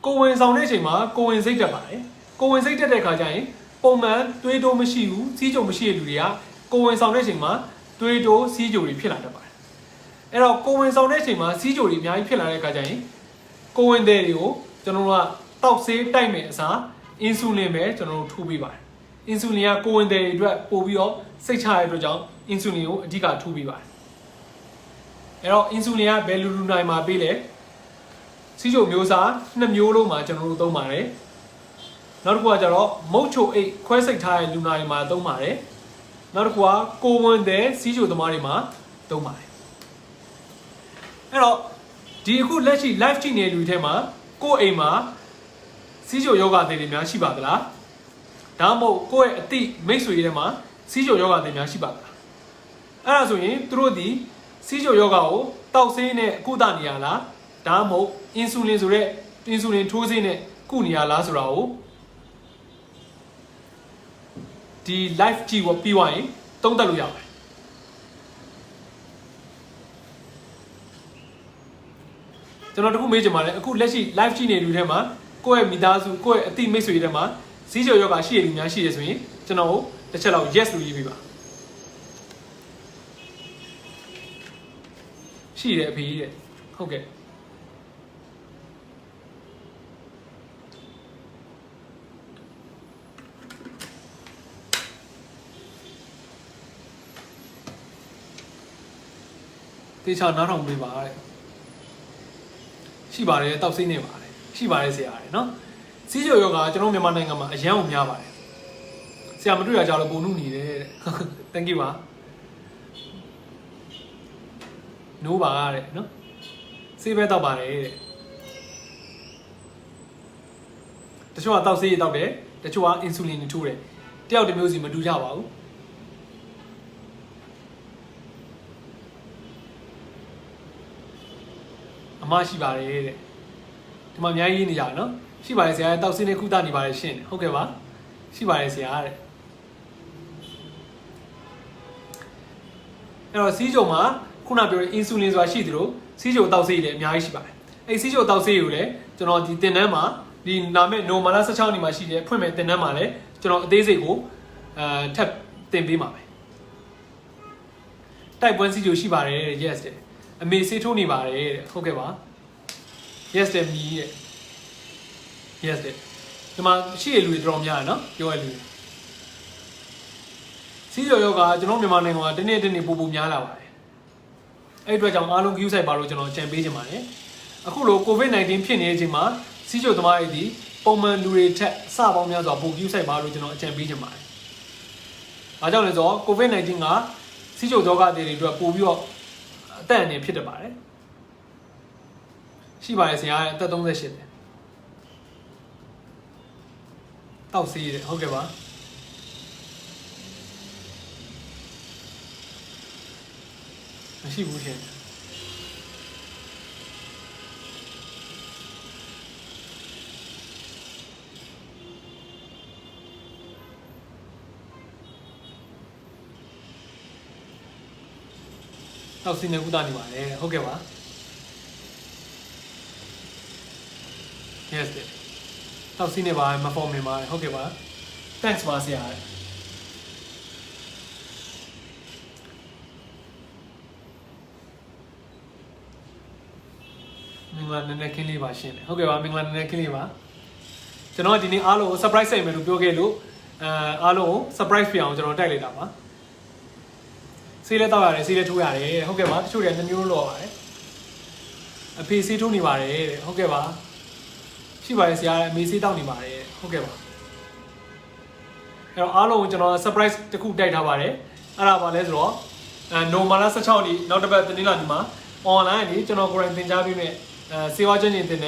ကိုဝင်ဆောင်တဲ့အချိန်မှာကိုဝင်စိတ်တက်ပါတယ်ကိုဝင်စိတ်တက်တဲ့ခါကျရင်ပုံမှန်သွေးတိုးမရှိဘူးစီးချိုမရှိတဲ့လူတွေကကိုဝင်ဆောင်တဲ့အချိန်မှာသွေးတိုးစီးချိုတွေဖြစ်လာတတ်ပါတယ်အဲ့တော့ကိုဝင်ဆောင်တဲ့အချိန်မှာစီးချိုတွေအများကြီးဖြစ်လာတဲ့ခါကျရင်ကိုဝင်တဲ့တွေကိုကျွန်တော်တို့ကတောက်ဆေးတိုက်မယ်အစားအင်ဆူလင်ပဲကျွန်တော်တို့ထိုးပေးပါတယ်အင်ဆူလင်ကကိုဝင်တဲ့တွေအတွက်ပို့ပြီးတော့စိတ်ချရတဲ့အတွက်ကြောင့်အင်ဆူလင်ကိုအဓိကထိုးပေးပါတယ်အဲ့တော့အင်ဆူလင်ကဘယ်လူနိုင်မှာပေးလဲစီးချိုမျိုးစား2မျိုးလုံးမှာကျွန်တော်တို့သုံးပါတယ်နောက်တစ်ခုကကျတော့မုတ်ချိုအိတ်ခွဲစိတ်ထားတဲ့လူနာတွေမှာသုံးပါတယ်နောက်တစ်ခုကကိုဝင်တဲ့စီးချိုသမားတွေမှာသုံးပါတယ်အဲ့တော့ဒီအခုလက်ရှိ live ကြည့်နေတဲ့လူတွေထဲမှာကိုယ့်အိမ်မှာစီးချိုယောဂတွေများရှိပါသလားဒါမှမဟုတ်ကိုယ့်ရဲ့အတိမိတ်ဆွေတွေထဲမှာစီးချိုယောဂတွေများရှိပါသလားအဲ့ဒါဆိုရင်သူတို့ဒီစီးချိုယောဂကိုတောက်ဆေးနဲ့ကုသနေရလားဒါမှမဟုတ်အင်ဆူလင်ဆိုတဲ့အင်ဆူလင်ထိုးဆေးနဲ့ကုနေရလားဆိုတာကိုဒီ live ကြည့်ပြီးသွားရင်သုံးသပ်လို့ရပါတယ်ကျွန်တော်တခုမေးချင်ပါတယ်အခုလက်ရှိ live ကြည့်နေလူထဲမှာကိုယ့်ရဲ့မိသားစုကိုယ့်ရဲ့အတိမိတ်ဆွေတွေထဲမှာစီးချိုယောဂရှိတဲ့လူများရှိတယ်ဆိုရင်ကျွန်တော်တစ်ချက်လောက် yes လို့ရေးပေးပါရှိတယ်အဖေကြီးတဲ့ဟုတ်ကဲ့တေချာနားထောင်ပေးပါတဲ့ရှိပါတယ်တောက်စိမ့်နေပါတယ်ရှိပါတယ်ဆရာတဲ့နော်စီးချိုယောဂကျွန်တော်မြန်မာနိုင်ငံမှာအရန်ကိုများပါတယ်ဆရာမတွေ့ရကြလို့ပုံနှုတ်နေတယ်တဲ့ thank you ပါနိုးပါတဲ့နော်ဆေးပဲတောက်ပါတယ်တဲ့တချို့ကတောက်ဆေးရတောက်တယ်တချို့ကအင်ဆူလင်ထိုးတယ်တယောက်တစ်မျိုးစီမတူကြပါဘူးအမရှိပါတယ်တဲ့ဒီမှာအများကြီးနေကြတယ်နော်ရှိပါတယ်ဆရာတောက်ဆေးနဲ့ကုသနေပါတယ်ရှင်းဟုတ်ကဲ့ပါရှိပါတယ်ဆရာတဲ့အဲ့တော့စီးချိုမှာခုနပြောတဲ့အင်ဆူလင်ဆိုတာရှိသလိုစီးချိုတောက်ဆေးတွေလည်းအများကြီးရှိပါတယ်အဲ့စီးချိုတောက်ဆေးကိုလည်းကျွန်တော်ဒီတင်တန်းမှာဒီနာမဲ့နိုမာလာ16နေမှာရှိတယ်ဖွင့်မဲ့တင်တန်းမှာလည်းကျွန်တော်အသေးစိတ်ကိုထပ်တင်ပေးမှာပဲတိုက်ပွဲစီးချိုရှိပါတယ်တဲ့ yes တဲ့အမေဆေးထိုးနေပါတယ်တဲ့ဟုတ်ကဲ့ပါ yes တဲ့မြည်တဲ့ yes တဲ့ဒီမှာရှိရလူတွေတော်တော်များတယ်နော်ပြောရလူစီးချိုယောဂကျွန်တော်မြန်မာနိုင်ငံမှာတနေ့တနေ့ပိုပိုများလာပါတယ်အဲ့အတွက်ကြောင့်အားလုံး queue site ပါလို့ကျွန်တော်အကြံပေးချင်ပါတယ်အခုလို COVID-19 ဖြစ်နေတဲ့အချိန်မှာစီးချိုသမားတွေဒီပုံမှန်လူတွေထက်စပေါင်းများစွာပို queue site ပါလို့ကျွန်တော်အကြံပေးချင်ပါတယ်အားကြောင့်လဲဆိုတော့ COVID-19 ကစီးချိုယောဂတွေအတွက်ပိုပြီးတော့အသက်အန္တရာယ်ဖြစ်တတ်ပါတယ် ရှိပါတယ်ဆရာအသက်38ပဲတောက်စီးတယ်ဟုတ်ကဲ့ပါမရှိဘူးရှင်တောက်စီးနေဥဒနေပါတယ်ဟုတ်ကဲ့ပါ yes တောက်စီးနေပါမဖော်မြင်ပါတယ်ဟုတ်ကဲ့ပါ thanks ပါဆရာမင်္ဂလာနည်းနည်းခင်းလေးပါရှင်ဟုတ်ကဲ့ပါမင်္ဂလာနည်းနည်းခင်းလေးပါကျွန်တော်ဒီနေ့အားလုံး surprise ဆိုင်မယ်လို့ပြောခဲ့လို့အားလုံး surprise ပြအောင်ကျွန်တော်တိုက်လိုက်တာပါဆေးလဲတောက်ရတယ်ဆေးလဲထိုးရတယ်ဟုတ်ကဲ့ပါတချို့တွေ2မျိုးလောပါတယ်အဖေဆေးထိုးနေပါတယ်ဟုတ်ကဲ့ပါရှိပါတယ်ဆရာအမေဆေးတောက်နေပါတယ်ဟုတ်ကဲ့ပါအဲ့တော့အားလုံးကျွန်တော် surprise တစ်ခုတိုက်ထားပါတယ်အဲ့ဒါပါလဲဆိုတော့normal 16ဒီနောက်တစ်ပတ်တနင်္လာနေ့မှာ online လေးကျွန်တော်ကိုယ်တိုင်သင်ကြားပေးမယ်စေဝါချင်းချင်းတင်တ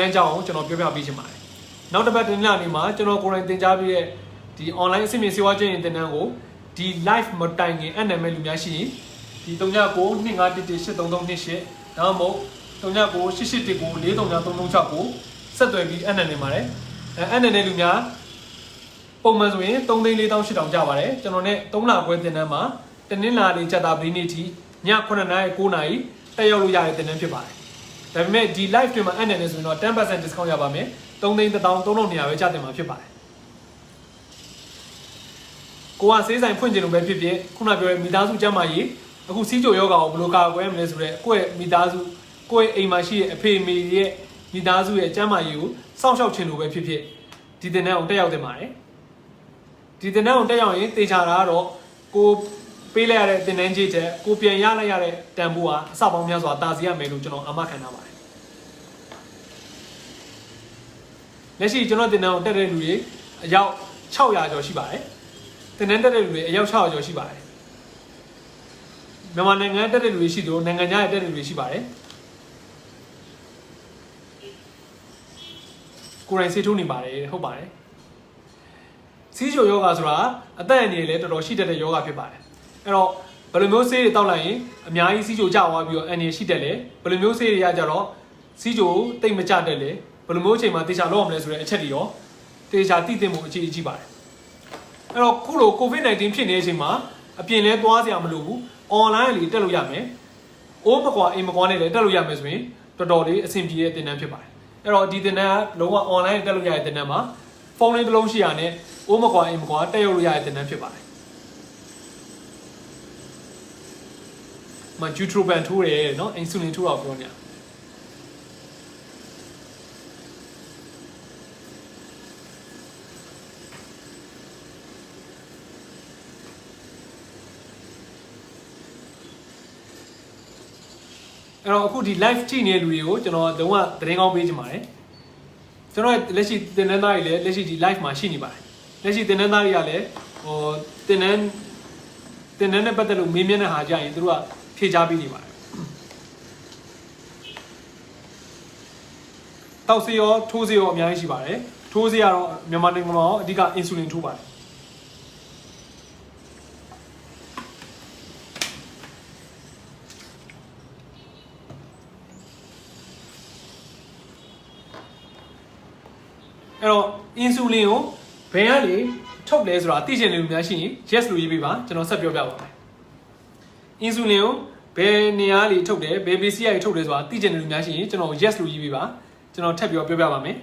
န်းကြောင်းကျွန်တော်ပြောပြပေးချင်ပါတယ်နောက်တစ်ပတ်တနင်္လာနေ့မှာကျွန်တော်ကိုယ်တိုင်သင်ကြားပေးတဲ့ဒီ online အဆင့်မြင့်စေဝါချင်းချင်းတင်တန်းကိုဒီ live မတိုင်ခင်အဲ့နာမည်လူများရှိရင်ဒီ3992513328ဒါမှမဟုတ်399881943336ကိုဆက်သွယ်ပြီးအဲ့နာမည်ပါတယ်အဲ့နာမည်လူများပုံမှန်ဆိုရင်3,4800ကျပါတယ်ကျွန်တော်နဲ့3လခွဲတင်တန်းမှာတနင်္လာနေ့ကျတာပရိနေ့ထိည9နာရီ9နာရီတက်ရောက်လို့ရတဲ့တင်တန်းဖြစ်ပါတယ်ဒါပေမဲ့ဒီ live တွေမှာအဲ့နာမည်ဆိုရင်တော့ 10% discount ရပါမယ်3,100,300ပဲကျတင်မှာဖြစ်ပါတယ်ကိုကဆေးဆိုင်ဖွင့်ကျင်လို့ပဲဖြစ်ဖြစ်ခုနပြောတဲ့မိသားစုကျန်းမာရေးအခုစီးကြိုယောဂါကိုဘယ်လိုကာကွယ်မလဲဆိုတော့ကိုယ့်ရဲ့မိသားစုကိုယ့်ရဲ့အိမ်မှာရှိတဲ့အဖေအမေရဲ့မိသားစုရဲ့ကျန်းမာရေးကိုစောင့်ရှောက်ခြင်းလို့ပဲဖြစ်ဖြစ်ဒီတင်တန်းကိုတက်ရောက်တင်ပါတယ်ဒီတင်တန်းကိုတက်ရောက်ရင်တေချာတာကတော့ကိုပေးလိုက်ရတဲ့တင်တန်းကြီးတဲ့ကိုပြန်ရလိုက်ရတဲ့တန်ဖိုးဟာအစပေါင်းများစွာတာစီရမယ်လို့ကျွန်တော်အာမခံထားပါတယ်လက်ရှိကျွန်တော်တင်တန်းကိုတက်တဲ့လူတွေအယောက်600ကျော်ရှိပါတယ်တင်တန်းတက်တဲ့လူတွေအယောက်600ကျော်ရှိပါတယ်မြန်မာနိုင်ငံတက်တဲ့လူတွေရှိတယ်နိုင်ငံခြားတက်တဲ့လူတွေရှိပါတယ်ကိုယ်တိုင်ဆေးထိုးနေပါတယ်ဟုတ်ပါတယ်စီးချိုယောဂါဆိုတာအသက်အန္တရာယ်လည်းတော်တော်ရှိတတ်တဲ့ယောဂါဖြစ်ပါတယ်အဲ့တော့ဘယ်လိုမျိုးဆေးတွေတောက်လိုက်ရင်အများကြီးစီးချိုကျသွားပြီးတော့အန္တရာယ်ရှိတတ်လဲဘယ်လိုမျိုးဆေးတွေရကြတော့စီးချိုတိတ်မကျတတ်လဲဘယ်လိုမျိုးအချိန်မှာတေချာလောက်အောင်လဲဆိုတဲ့အချက်တွေရောတေချာသိသိမှုအခြေအကြီးပါတယ်အဲ့တော့ခုလို COVID-19 ဖြစ်နေတဲ့အချိန်မှာအပြင်လဲသွားစရာမလိုဘူး online လေးတက်လို့ရမယ်အိုးမကွာအိမ်မကွာနဲ့လည်းတက်လို့ရမယ်ဆိုရင်တော်တော်လေးအဆင်ပြေတဲ့သင်တန်းဖြစ်ပါတယ်အဲ့တော့ဒီသင်တန်းကလုံးဝ online တက်လို့ရတဲ့သင်တန်းမှာဖုန်းလေးတစ်လုံးရှိရနဲ့အိုးမကွာအိမ်မကွာတက်ရောက်လို့ရတဲ့သင်တန်းဖြစ်ပါတယ်မန်ဂျူထရိုဘန်ထိုးတယ်နော်အင်ဆူလင်ထိုးတော့ပြောနေအဲ့တော့အခုဒီ live ကြည့်နေတဲ့လူတွေကိုကျွန်တော်လုံးဝသတင်းကောင်းပေးချင်ပါတယ်ကျွန်တော်လက်ရှိတင်နန်းသားတွေလည်းလက်ရှိဒီ live မှာရှိနေပါတယ်လက်ရှိတင်နန်းသားတွေကလည်းဟိုတင်နန်းနဲ့ပတ်သက်လို့မေးမြန်းတဲ့ဟာကြရင်သူတို့ကဖြေချပေးနေပါတယ်တောက်စီရောထိုးစီရောအများကြီးရှိပါတယ်ထိုးစီကတော့မြန်မာနိုင်ငံမှာအဓိကအင်ဆူလင်ထိုးပါတယ်အဲ့တော့ insulin ကိုဘယ်ကနေထုတ်လဲဆိုတာသိချင်တဲ့လူများရှိရင် yes လို့ရေးပေးပါကျွန်တော်ဆက်ပြောပြပါမယ် insulin ကိုဘယ်နေရာလေးထုတ်တယ်ဘယ်ပစ္စည်းကနေထုတ်လဲဆိုတာသိချင်တဲ့လူများရှိရင်ကျွန်တော် yes လို့ရေးပေးပါကျွန်တော်ထပ်ပြောပြပါမယ်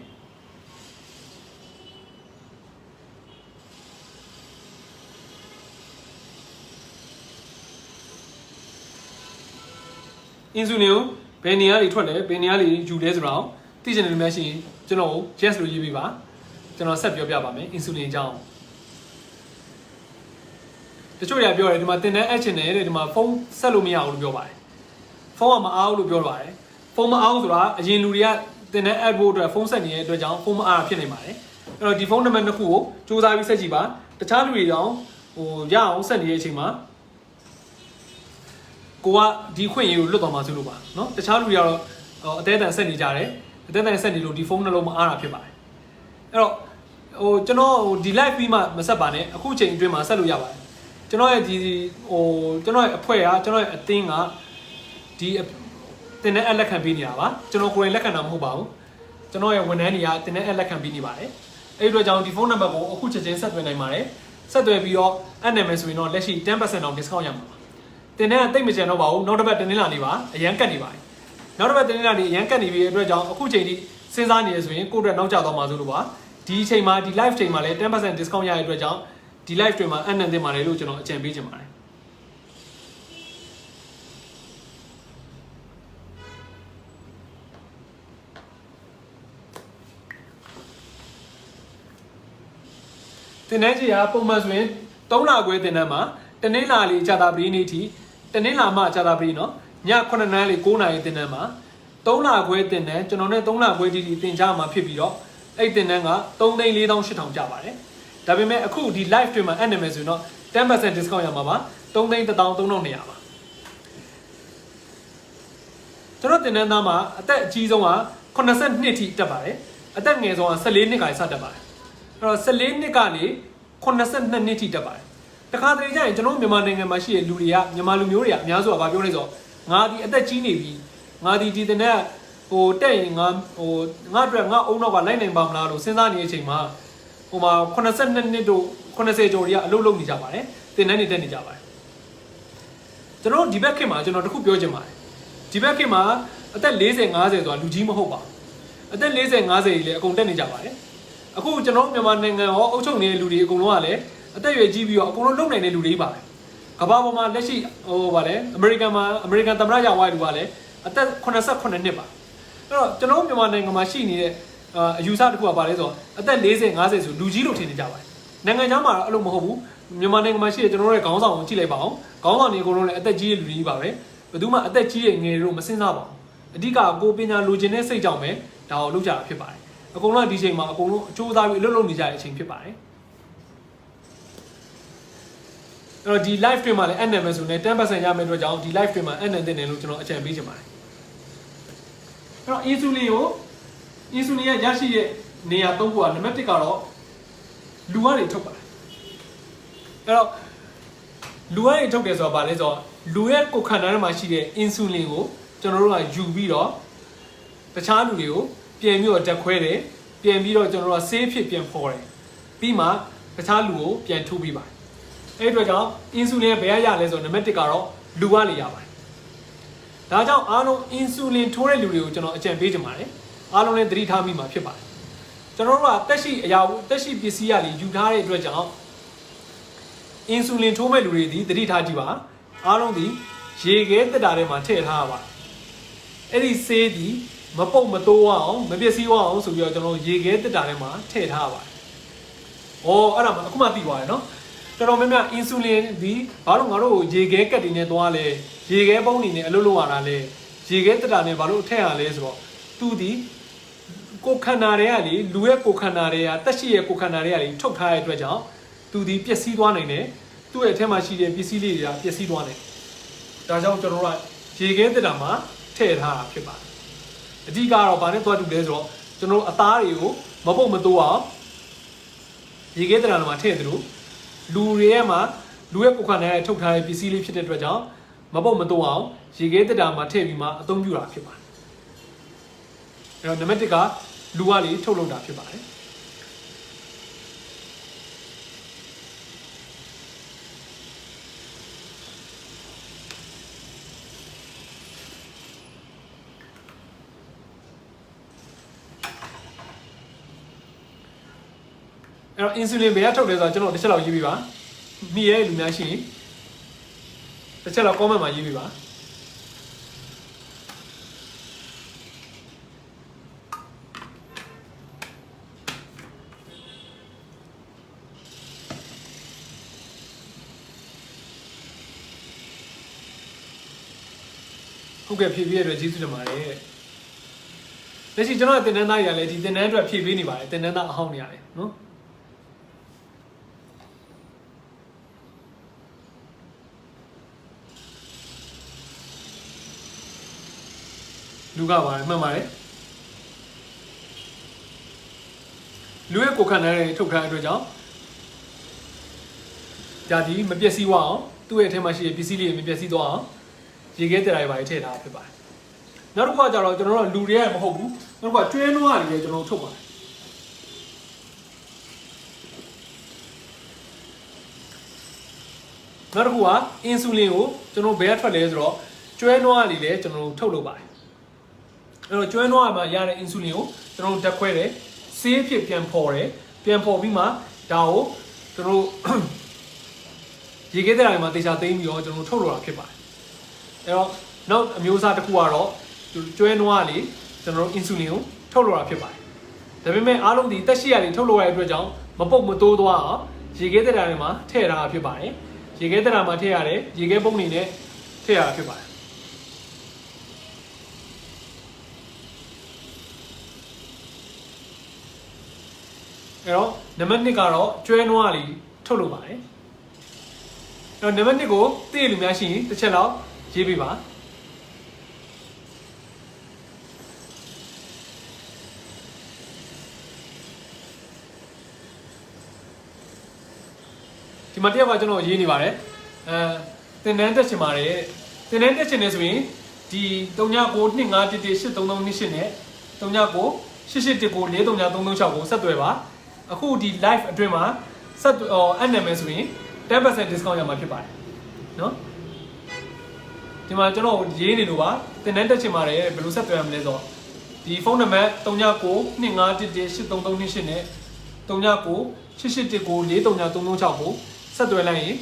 insulin ကိုဘယ်နေရာလေးထွက်လဲဘယ်နေရာလေးယူလဲဆိုတာကိုသိချင်တဲ့လူများရှိရင်ကျွန်တော် yes လို့ရေးပေးပါကျွန်တော်ဆက်ပြောပြပါမယ် insulin အကြောင်းတချို့တွေကပြောတယ်ဒီမှာတင်တဲ့ action နဲ့ဒီမှာဖုန်းဆက်လို့မရဘူးလို့ပြောပါတယ်ဖုန်းကမအားဘူးလို့ပြောပါတယ်ဖုန်းမအားဘူးဆိုတာအရင်လူတွေကတင်တဲ့ app ဖို့အတွက်ဖုန်းဆက်နေတဲ့အတွက်ကြောင့်ဖုန်းမအားဖြစ်နေပါတယ်အဲ့တော့ဒီဖုန်းနံပါတ်နှစ်ခုကိုစူးစမ်းပြီးဆက်ကြည့်ပါတခြားလူတွေတောင်ဟိုရအောင်ဆက်နေတဲ့အချိန်မှာကိုကဒီခွင့်ရကိုလွတ်သွားမှာဆိုလို့ပါเนาะတခြားလူတွေကတော့ အသေးအံဆက်နေကြတယ်အသေးအံဆက်နေလို့ဒီဖုန်းနှလုံးမအားတာဖြစ်ပါတယ်အဲ့တော့ကျွန်တော်ဒီ live ပြီးမှမဆက်ပါနဲ့အခုချိန်အတွင်းမှာဆက်လို့ရပါတယ်ကျွန်တော်ရဲ့ဒီကျွန်တော်ရဲ့အဖွဲ့ကကျွန်တော်ရဲ့အသင်းကဒီတင်တဲ့အလက်ခံပေးနေတာပါကျွန်တော်ကိုယ်တိုင်လက်ခံတာမဟုတ်ပါဘူးကျွန်တော်ရဲ့ဝန်ထမ်းတွေကတင်တဲ့အလက်ခံပေးနေပါတယ်အဲ့ဒီတော့ကြောင့်ဒီဖုန်းနံပါတ်ကိုအခုချက်ချင်းဆက်သွယ်နိုင်ပါတယ်ဆက်သွယ်ပြီးတော့အပ်နေမယ်ဆိုရင်တော့လက်ရှိ 10% အောင် discount ရမှာပါတင်တဲ့တိတ်မကျန်တော့ပါဘူးနောက်တစ်ပတ်တင်နေလာနေပါအရန်ကတ်နေပါတယ်နောက်တစ်ပတ်တင်နေလာနေအရန်ကတ်နေပြီအတွက်ကြောင့်အခုချိန်ထိစဉ်းစားနေရဆိုရင်ကိုယ့်အတွက်နောက်ကျသွားမှာဆိုလို့ပါဒီအချိန်မှာဒီ live ချိန်မှာလည်း 10% discount ရတဲ့အတွက်ကြောင့်ဒီ live တွေမှာအနံ့တင်ပါတယ်လို့ကျွန်တော်အကြံပေးချင်ပါတယ်တင်တဲ့ကြီးကပုံမှန်ဆိုရင်3လခွဲတင်တဲ့မှာတနင်္လာလေးကြာတာပရီနေ့ထိတနင်္လာမှကြာတာပရီနော်ည9:00နာရီ9:00နာရီတင်တဲ့မှာ3လခွဲတင်တဲ့ကျွန်တော်နဲ့3လခွဲတိတိတင်ကြမှာဖြစ်ပြီးတော့အဲ့တင်တဲ့က3,48000ကျပါတယ်ဒါပေမဲ့အခုဒီ live တွေမှာအနံ့မယ်ဆိုရင်တော့ 10% discount ရမှာပါ3,13200ပါကျွန်တော်တင်တဲ့သားမှာအသက်အကြီးဆုံးက82ထိတက်ပါတယ်အသက်ငယ်ဆုံးက14နှစ်ကစတက်ပါတယ်အဲ့တော့14နှစ်ကနေ82နှစ်ထိတက်ပါတယ်တခါတလေကျရင်ကျွန်တော်မြန်မာနိုင်ငံမှာရှိတဲ့လူတွေကမြန်မာလူမျိုးတွေကအများစုကဘာပြောလဲဆိုတော့ငါဒီအသက်ကြီးနေပြီငါဒီတင်တဲ့တက်ရင်ငါအတွက်ငါအုံနောက်ကလိုက်နိုင်ပါမလားလို့စဉ်းစားနေတဲ့အချိန်မှာမှာ82နှစ်တို့80ကျော်တွေကအလုပ်လုပ်နေကြပါတယ်တင်တဲ့နေတက်နေကြပါတယ်ကျွန်တော်ဒီဘက်ခေတ်မှာကျွန်တော်တခုပြောချင်ပါတယ်ဒီဘက်ခေတ်မှာအသက်40 50ဆိုတာလူကြီးမဟုတ်ပါဘူးအသက်40 50ကြီးလည်းအကုန်တက်နေကြပါတယ်အခုကျွန်တော်မြန်မာနိုင်ငံရောအုပ်ချုပ်နေတဲ့လူတွေအကုန်လုံးကလည်းအသက်အရွယ်ကြီးပြီးတော့အကုန်လုံးလုံနိုင်တဲ့လူတွေပါပဲကမ္ဘာပေါ်မှာလက်ရှိဗာလဲအမေရိကန်သမ္မတရောက်သွားတဲ့လူကလည်းအသက်89နှစ်ပါအဲ့တော့ကျွန်တော်မြန်မာနိုင်ငံမှာရှိနေတဲ့အယူဆတစ်ခုကဘာလဲဆိုတော့အသက်40 50ဆိုလူကြီးလို့ထင်နေကြပါတယ်နိုင်ငံခြားမှာတော့အဲ့လိုမဟုတ်ဘူးမြန်မာနိုင်ငံမှာရှိတဲ့ကျွန်တော်တို့ရဲ့ခေါင်းဆောင်ကိုကြည့်လိုက်ပါအောင်ခေါင်းဆောင်တွေအကုန်လုံးလည်းအသက်ကြီးတဲ့လူကြီးပါပဲဘယ်သူမှအသက်ကြီးတဲ့ငယ်တို့မစင်စားပါဘူးအဓိကကိုပညာလိုချင်တဲ့စိတ်ကြောင့်ပဲဒါကိုလုပ်ကြတာဖြစ်ပါတယ်အကုန်လုံးဒီချိန်မှာအကုန်လုံးအကျိုးသားပြီးအလုပ်လုပ်နေကြတဲ့အချိန်ဖြစ်ပါတယ်အဲ့တော့ဒီ live တွေမှာလည်း NM ဆိုနေ 10% ရမယ့်အတွက်ကြောင့်ဒီ live တွေမှာ NM တင်တယ်လို့ကျွန်တော်အကြံပေးချင်ပါတယ်အဲ့တော့ insulin ရဲ့ရရှိတဲ့နေရာ၃ခုကနံပါတ်1ကတော့လူကနေထုတ်ပါတယ်အဲ့တော့လူကနေထုတ်တယ်ဆိုတာဘာလဲဆိုတော့လူရဲ့ကိုယ်ခန္ဓာထဲမှာရှိတဲ့ insulin ကိုကျွန်တော်တို့ကယူပြီးတော့တခြားလူတွေကိုပြန်ပြီးတော့ဓာတ်ခွဲတယ်ပြန်ပြီးတော့ကျွန်တော်တို့ကဆေးဖြစ်ပြန်ဖော်တယ်ပြီးမှတခြားလူကိုပြန်ထုတ်ပြီးပါတယ်အဲ့ဒီအတွက်ကြောင့် insulin ဘယ်ရလဲဆိုတော့နံပါတ်1ကတော့လူကနေရပါတယ်ဒါကြောင့်အားလုံး insulin ထိုးတဲ့လူတွေကိုကျွန်တော်အကြံပေးချင်ပါတယ်အားလုံးလည်းသတိထားမိမှာဖြစ်ပါတယ်ကျွန်တော်တို့ကတက်ရှိအရာတက်ရှိပစ္စည်းရလေယူထားတဲ့အတွက်ကြောင့် insulin ထိုးမဲ့လူတွေဒီသတိထားကြည့်ပါအားလုံးဒီရေခဲတက်တာထဲမှာထည့်ထားပါအဲ့ဒီဆေးဒီမပုတ်မတိုးအောင်မပျက်စီးအောင်ဆိုပြီးတော့ကျွန်တော်ရေခဲတက်တာထဲမှာထည့်ထားပါတယ်။အော်အဲ့ဒါမှအခုမှသိသွားတယ်နော်။တော်တော်များများ insulin ဒီဘာလို့ငါတို့ရေခဲကက်တွေနဲ့သွားလဲရေခဲပုံးတွေနဲ့အလုပ်လုပ်ရတာလဲရေခဲတက်တာနဲ့ဘာလို့ထည့်ရလဲဆိုတော့သူဒီကိုခန္ဓာတွေကလေလူရဲ့ကိုခန္ဓာတွေကတက်ရှိရဲ့ကိုခန္ဓာတွေကလေထုတ်ထားတဲ့အတွက်ကြောင့်သူဒီပျက်စီးသွားနိုင်တယ်သူ့ရဲ့အထက်မှာရှိတဲ့ပစ္စည်းလေးတွေကပျက်စီးသွားတယ်။ဒါကြောင့်ကျွန်တော်တို့ကရေခဲတက်တာမှာထည့်ထားတာဖြစ်ပါတယ်။အဓိကတော့ဗာနဲ့သွားတူလဲဆိုတော့ကျွန်တော်အသားတွေကိုမပုတ်မတိုးအောင်ရေခဲတရာမှာထည့်သလိုလူတွေရဲ့မှာလူရဲ့ကိုယ်ခန္ဓာရဲ့ထုတ်ထားတဲ့ပစ္စည်းလေးဖြစ်တဲ့အတွက်ကြောင့်မပုတ်မတိုးအောင်ရေခဲတရာမှာထည့်ပြီးမှအသုံးပြုတာဖြစ်ပါတယ်။အဲ့တော့နံပါတ်1ကလူကလေးထုတ်လုပ်တာဖြစ်ပါတယ်အဲ့တော့ insulin ဘယ်ကထုတ်လဲဆိုတော့ကျွန်တော်တစ်ချက်လောက်ရေးပြပါမိရဲ့လူများရှိရင်တစ်ချက်လောက် comment မှာရေးပြပါဟုတ်ကဲ့ဖြည့်ပြည့်ရတဲ့ကျေးဇူးတင်ပါတယ်လက်ရှိကျွန်တော်တင်တန်းသားရလည်းဒီတင်တန်းအတွက်ဖြည့်ပေးနေပါတယ်တင်တန်းသားအဟောင်းနေရတယ်နော် လူကပါတယ်မှန်ပါတယ်လူရဲ့ကိုယ်ခန္ဓာရဲ့ထုတ်ခန်းအတွက်ကြောင့်ဒါဒီမပျက်စီးသွားအောင်သူ့ရဲ့အထက်မှာရှိတဲ့ပစ္စည်းလေးတွေမပျက်စီးသွားအောင်ရေခဲတဲ့တိုင်းပါထည့်ထားဖြစ်ပါတယ်နောက်တစ်ခါကျတော့ကျွန်တော်တို့လူတွေကမဟုတ်ဘူးနောက်တစ်ခါကျွဲနွားတွေလည်းကျွန်တော်ထုတ်ပါတယ်နောက်တစ်ခုကအင်ဆူလင်ကိုကျွန်တော်ဘယ်ကထွက်လဲဆိုတော့ကျွဲနွားတွေလည်းကျွန်တော်ထုတ်လုပ်ပါတယ်အဲ့တော့ကျွဲနွားမှာရတဲ့အင်ဆူလင်ကိုကျွန်တော်ဓာတ်ခွဲတယ်ဆေးဖြစ်ပြန်ဖော်တယ်ပြန်ဖော်ပြီးမှဒါကိုကျွန်တော်ရေခဲတဲ့တိုင်းမှာတေချာသိမ်းပြီးတော့ကျွန်တော်ထုတ်လုပ်တာဖြစ်ပါတယ်အဲ့တော့နောက်အမျိုးအစားတစ်ခုကတော့ကျွဲနွားလေးကျွန်တော်အင်ဆူလင်ကိုထုတ်လုပ်တာဖြစ်ပါတယ်ဒါပေမဲ့အားလုံးဒီတက်ရှိရတွေထုတ်လုပ်ရတဲ့အတွက်ကြောင့်မပုတ်မတိုးသွားအောင်ရေခဲတဲ့တိုင်းမှာထည့်ထားတာဖြစ်ပါတယ်ရေခဲတဲ့တိုင်းမှာထည့်ရတယ်ရေခဲပုံးနေနဲ့ထည့်ရတာဖြစ်ပါတယ်အဲ့တော့နံပါတ်1ကတော့ကျွဲနွားလေးထုတ်လုပ်ပါတယ်အဲ့တော့နံပါတ်2ကိုသိရလူများရှိရင်တစ်ချက်လောက်ရေးပေးပါဒီမှာတယောက်ကကျွန်တော်ရေးနေပါတယ်သင်တန်းတက်ချင်ပါတယ်သင်တန်းတက်ချင်နေဆိုရင်ဒီ3992518328နဲ့399881943336ကိုဆက်သွယ်ပါအခုဒီ live အတွင်းမှာဆက်အနံမယ်ဆိုရင် 10% discount ရမှာဖြစ်ပါတယ်နော်ဒီမှာကျွန်တော်ရေးနေလို့ပါသင်တန်းတက်ချင်ပါတယ်ဘယ်လိုဆက်သွယ်ရမလဲဆိုတော့ဒီဖုန်းနံပါတ်3992518328နဲ့399881943336ကိုဆက်သွယ်လိုက်ရင်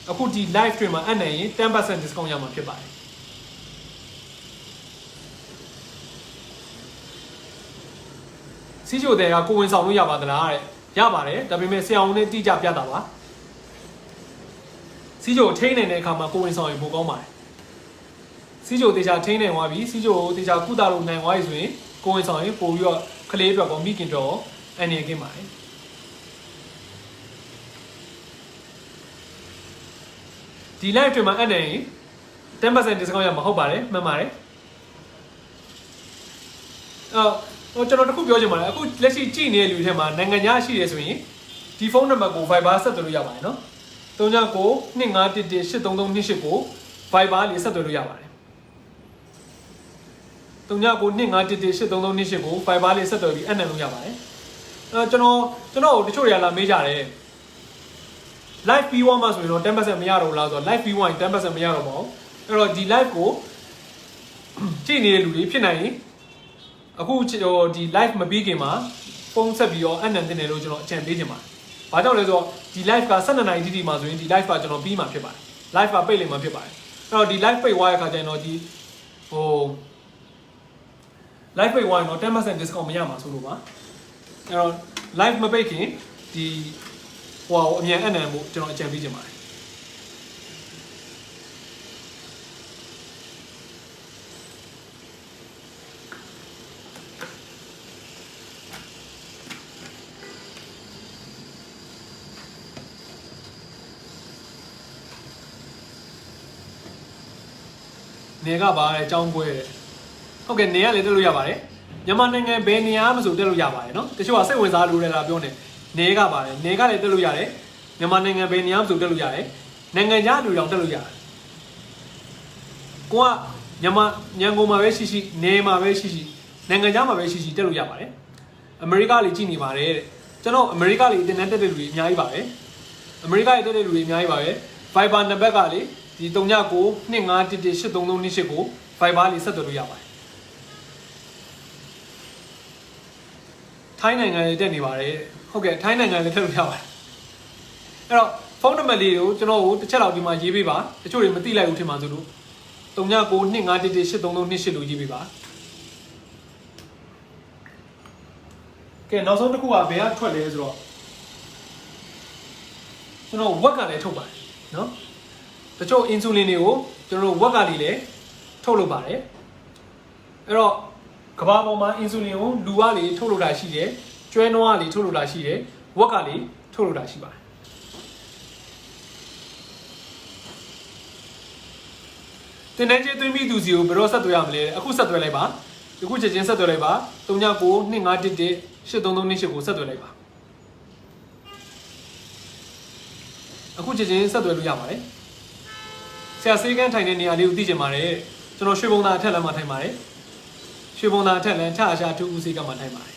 အခုဒီ live stream မှာအနံရင် 10% discount ရမှာဖြစ်ပါတယ်စီချိုတဲ့ကကိုဝင်ဆောင်လို့ရပါသလားတဲ့ရပါတယ်ဒါပေမဲ့ဆရာဝန်နဲ့တိကျပြတာပါစီချိုထိန်းနေတဲ့အခါမှာကိုဝင်ဆောင်ရင်ပိုကောင်းပါတယ်စီချိုတေချာထိန်းနေသွားပြီစီချိုတေချာကုသလို့နိုင်သွားပြီဆိုရင်ကိုဝင်ဆောင်ရင်ပို့ပြီးတော့ကလေးအတွက်ကောမိခင်တော့အနေကင်းပါတယ်ဒီ live တွေမှာအနေရင် 10% discount ရမှာဟုတ်ပါတယ်မှန်ပါတယ်ကျွန်တော်တခုပြောချင်ပါတယ်အခုလက်ရှိကြည့်နေတဲ့လူတွေထဲမှာနိုင်ငံခြားရှိတယ်ဆိုရင်ဒီဖုန်းနံပါတ်ကို Viber ဆက်သွယ်လို့ရပါတယ်နော်3992518328ကို Viber လေးဆက်သွယ်လို့ရပါတယ်3992518328ကို Viber လေးဆက်သွယ်ပြီးအနံလို့ရပါတယ်ကျွန်တော်တချို့တွေကလာမေးကြတယ် live B1 မှာဆိုရင်တော့ 10% မရတော့လားဆိုတော့ live B1 10% မရတော့ပါဘူးအဲ့တော့ဒီ live ကိုကြည့်နေတဲ့လူတွေဖြစ်နိုင်ရင်အခုဒီ live မပြီးခင်မှာဖုန်းဆက်ပြီးတော့အနံတင်တယ်လို့ကျွန်တော်အကြံပေးချင်ပါတယ်။ဘာကြောင့်လဲဆိုတော့ဒီ live က12နာရီတိတိမှာဆိုရင်ဒီ live ကကျွန်တော်ပြီးမှာဖြစ်ပါတယ်။ live ကပိတ်လိမ့်မှာဖြစ်ပါတယ်။အဲ့တော့ဒီ live ပိတ်သွားတဲ့အခါကျရင်တော့ဒီlive ပိတ်သွားရင်တော့ 10% discount မရမှာဆိုလို့ပါ။အဲ့တော့ live မပိတ်ခင်ဒီအမြန်အနံဖို့ကျွန်တော်အကြံပေးချင်ပါတယ်နေကပါတဲ့အကြောင်းပွဲတယ်ဟုတ်ကဲ့နေကလည်းတက်လို့ရပါတယ်မြန်မာနိုင်ငံဘယ်နေရာမှမဆိုတက်လို့ရပါတယ်နော်တချို့ကစိတ်ဝင်စားလို့လည်းလာပြောနေကပါတယ်နေကလည်းတက်လို့ရတယ်မြန်မာနိုင်ငံဘယ်နေရာမှမဆိုတက်လို့ရတယ်နိုင်ငံခြားလူတောင်တက်လို့ရတယ်ကိုကမြန်မာညံကုန်မှာပဲရှိနေမှာပဲရှိနိုင်ငံခြားမှာပဲရှိတက်လို့ရပါတယ်အမေရိကလေးကြည့်နေပါတယ်တဲ့ကျွန်တော်အမေရိကလေးတင်တက်တဲ့လူတွေအများကြီးပါပဲအမေရိကလေးတက်တဲ့လူတွေအများကြီးပါပဲ Viber နံပါတ်ကလေဒီ3992518328ကို Viber လေးဆက်သွယ်လို့ရပါတယ်ထိုင်းနိုင်ငံလေးတက်နေပါတယ်ဟုတ်ကဲ့ထိုင်းနိုင်ငံလေးထည့်လို့ရပါတယ်အဲ့တော့ဖုန်းနံပါတ်လေးကိုကျွန်တော်ကိုတစ်ချက်လောက်ဒီမှာရေးပေးပါတချို့တွေမသိလိုက်ဘူးထင်ပါသူတို့3992518328လို့ရေးပေးပါကဲနောက်ဆုံးတစ်ခုကဘယ်ကထွက်လဲဆိုတော့ကျွန်တော်ဝက်ကလည်းထုတ်ပါတယ်နော်တချို့ insulin တွေကိုကျွန်တော်ဝက်ကလေးလည်းထုတ်လုပ်ပါတယ်အဲ့တော့ကဘာပေါ်မှာ insulin ကိုလူကလေးထုတ်လုပ်တာရှိတယ်ကျွဲနွားကလေးထုတ်လုပ်တာရှိတယ်ဝက်ကလေးထုတ်လုပ်တာရှိပါတယ်တင်တန်းကျေးသွင်းပြီးသူစီကိုဘယ်တော့ဆက်သွယ်ရမလဲအခုဆက်သွယ်လိုက်ပါ အခုချက်ချင်းဆက်သွယ်လိုက်ပါ3992518338ကိုဆက်သွယ်လိုက်ပါအခုချက်ချင်းဆက်သွယ်လို့ရပါတယ်ဆရာစေးကန်းထိုင်တဲ့နေရာလေးကိုသိချင်ပါတယ်ကျွန်တော်ရွှေဘုံသာအထက်လမ်းမှာထိုင်ပါတယ်ရွှေဘုံသာအထက်လမ်းထအရှာ2ဦးစီးကမှထိုင်ပါတယ်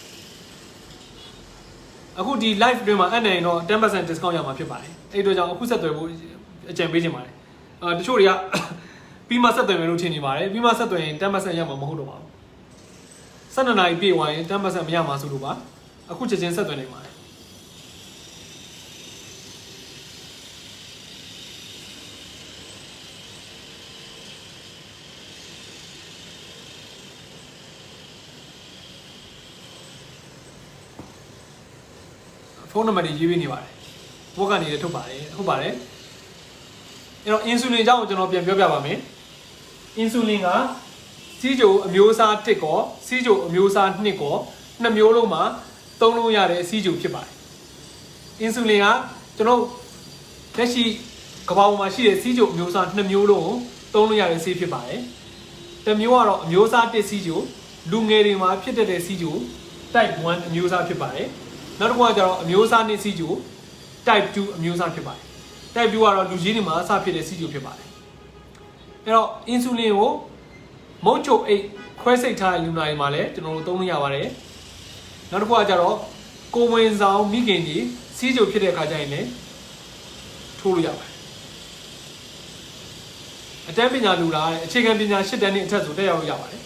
အခုဒီ live တွင်မှာအနိုင်တော့ 10% discount ရမှာဖြစ်ပါတယ်အဲ့အတွက်ကြောင့်အခုဆက်သွယ်ဖို့အကြံပေးချင်ပါတယ်တချို့တွေကပြီးမှဆက်သွယ်မယ်လို့ထင်နေပါတယ်ပြီးမှဆက်သွယ်ရင် 10% ရမှာမဟုတ်တော့ပါဘူး12နာရီပြည့်သွားရင် 10% မရမှာဆိုလို့ပါအခုချက်ချင်းဆက်သွယ်နိုင်ပါတယ်ဖုန်းနံပါတ်ကြီးရေးပေးနေပါတယ်ဘုတ်ကနေလည်းထုတ်ပါတယ်ဟုတ်ပါတယ်အဲ့တော့ insulin အကြောင်းကိုကျွန်တော်ပြန်ပြောပြပါမယ် insulin ကစီးကြိုအမျိုးအစား1ကောစီးကြိုအမျိုးအစား2ကောနှစ်မျိုးလုံးမှာသုံးလို့ရတဲ့စီးကြိုဖြစ်ပါတယ် insulin ကကျွန်တော်လက်ရှိကမ္ဘာပေါ်မှာရှိတဲ့စီးကြိုအမျိုးအစား2မျိုးလုံးကိုသုံးလို့ရတဲ့ဆေးဖြစ်ပါတယ်တစ်မျိုးကတော့အမျိုးအစား1စီးကြိုလူငယ်တွေမှာဖြစ်တတ်တဲ့စီးကြို type 1အမျိုးအစားဖြစ်ပါတယ်နောက်တစ်ခုကကျတော့အမျိုးအစား2စီးကြို type 2အမျိုးအစားဖြစ်ပါတယ် type 2ကတော့လူကြီးတွေမှာအစဖြစ်တဲ့စီးကြိုဖြစ်ပါတယ်အဲ့တော့ insulin ကိုမုတ်ချိုအိတ်ခွဲစိတ်ထားတဲ့လူနာတွေမှာလည်းကျွန်တော်တို့သုံးလို့ရပါတယ်နောက်တစ်ခုကကျတော့ကိုဝင်ဆောင်မိခင်ကြီးစီးကြိုဖြစ်တဲ့အခါကျရင်လည်းထိုးလို့ရပါတယ်အတန်းပညာလူလာအခြေခံပညာ၈တန်းနဲ့အထက်ဆိုတက်ရောက်လို့ရပါတယ်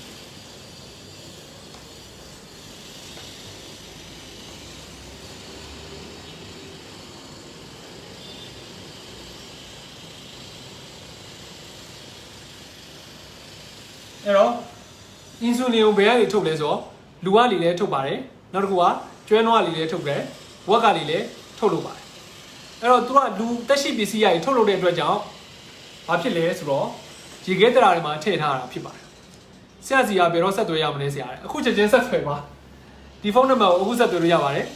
အဲ့တော့ insulin ကိုဘယ်ကနေထုတ်လဲဆိုတော့လူကလေလည်းထုတ်ပါတယ်နောက်တစ်ခုကကျွဲနွားလေလည်းထုတ်တယ်ဝက်ကလေလည်းထုတ်လို့ပါတယ်အဲ့တော့သူကလူတက်ရှိပစ္စည်းရည်ထုတ်လုပ်တဲ့အတွက်ကြောင့်ဘာဖြစ်လဲဆိုတော့ရေခဲတရာတွေမှာထည့်ထားတာဖြစ်ပါတယ်ဆရာစီကဘယ်တော့ဆက်သွယ်ရမလဲဆရာအခုချက်ချင်းဆက်သွယ်ပါဒီဖုန်းနံပါတ်ကိုအခုဆက်သွယ်လို့ရပါတယ်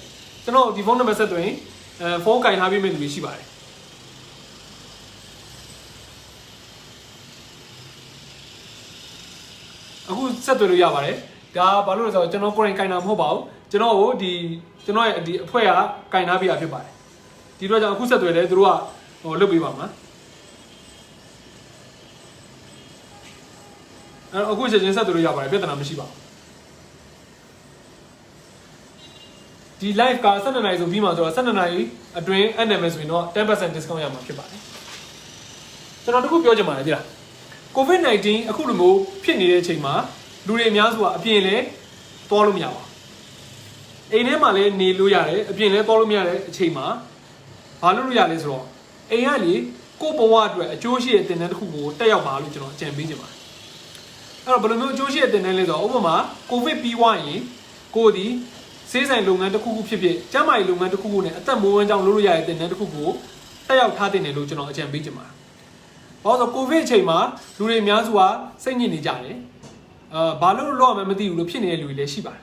ကျွန်တော်ဒီဖုန်းနံပါတ်ဆက်သွယ်ရင်ဖုန်းကင်ထားပေးမယ့်လူတွေရှိပါတယ်အခုဆက်သွယ်လို့ရပါတယ်ဒါဘာလို့လဲဆိုတော့ကျွန်တော်ကိုယ်တိုင်ကင်တာမဟုတ်ပါဘူးကျွန်တော်ကိုကျွန်တော်ရဲ့ဒီအဖွဲ့ကကင်ထားပေးတာဖြစ်ပါတယ်ဒီတော့ကြောင့်အခုဆက်သွယ်တယ်သူတို့ကလုပ်ပေးပါမှာအခုချက်ချင်းဆက်သွယ်လို့ရပါတယ်ပြဿနာမရှိပါဘူးဒီ live က12နာရီဆိုပြီးမှဆိုတော့12နာရီအတွင်းအနက်မယ်ဆိုရင်တော့ 10% discount ရမှာဖြစ်ပါတယ်ကျွန်တော်တခုပြောချင်ပါတယ်ကြည့်လားCOVID-19 အခုလိုမျိုးဖြစ်နေတဲ့အချိန်မှာလူတွေအများစုကအပြင်လည်းသွားလို့မရပါဘူးအိမ်ထဲမှာလည်းနေလို့ရတယ်အပြင်လည်းသွားလို့မရတဲ့အချိန်မှာဘာလုပ်လို့ရလဲဆိုတော့အိမ်ကလေကိုယ့်ဘဝအတွက်အကျိုးရှိတဲ့တင်တန်းတစ်ခုကိုတက်ရောက်ပါလို့ကျွန်တော်အကြံပေးချင်ပါတယ်အဲ့တော့ဘယ်လိုမျိုးအကျိုးရှိတဲ့တင်တန်းလဲဆိုတော့ဥပမာကိုဗစ်ပြီးသွားရင်ကိုယ်ဒီစေးဆိုင်လုပ်ငန်းတစ်ခုခုဖြစ်ဖြစ်ကျန်းမာရေးလုပ်ငန်းတစ်ခုခုနဲ့အသက်မွေးဝမ်းကြောင်းလုပ်လို့ရတဲ့တင်တန်းတစ်ခုကိုတက်ရောက်ထားတင်တယ်လို့ကျွန်တော်အကြံပေးချင်ပါတယ်ဘာလို့ဆိုကိုဗစ်အချိန်မှာလူတွေအများစုကစိတ်ညစ်နေကြတယ်ဘာလို့လောက်မှမသိဘူးလို့ဖြစ်နေတဲ့လူတွေလည်းရှိပါတယ်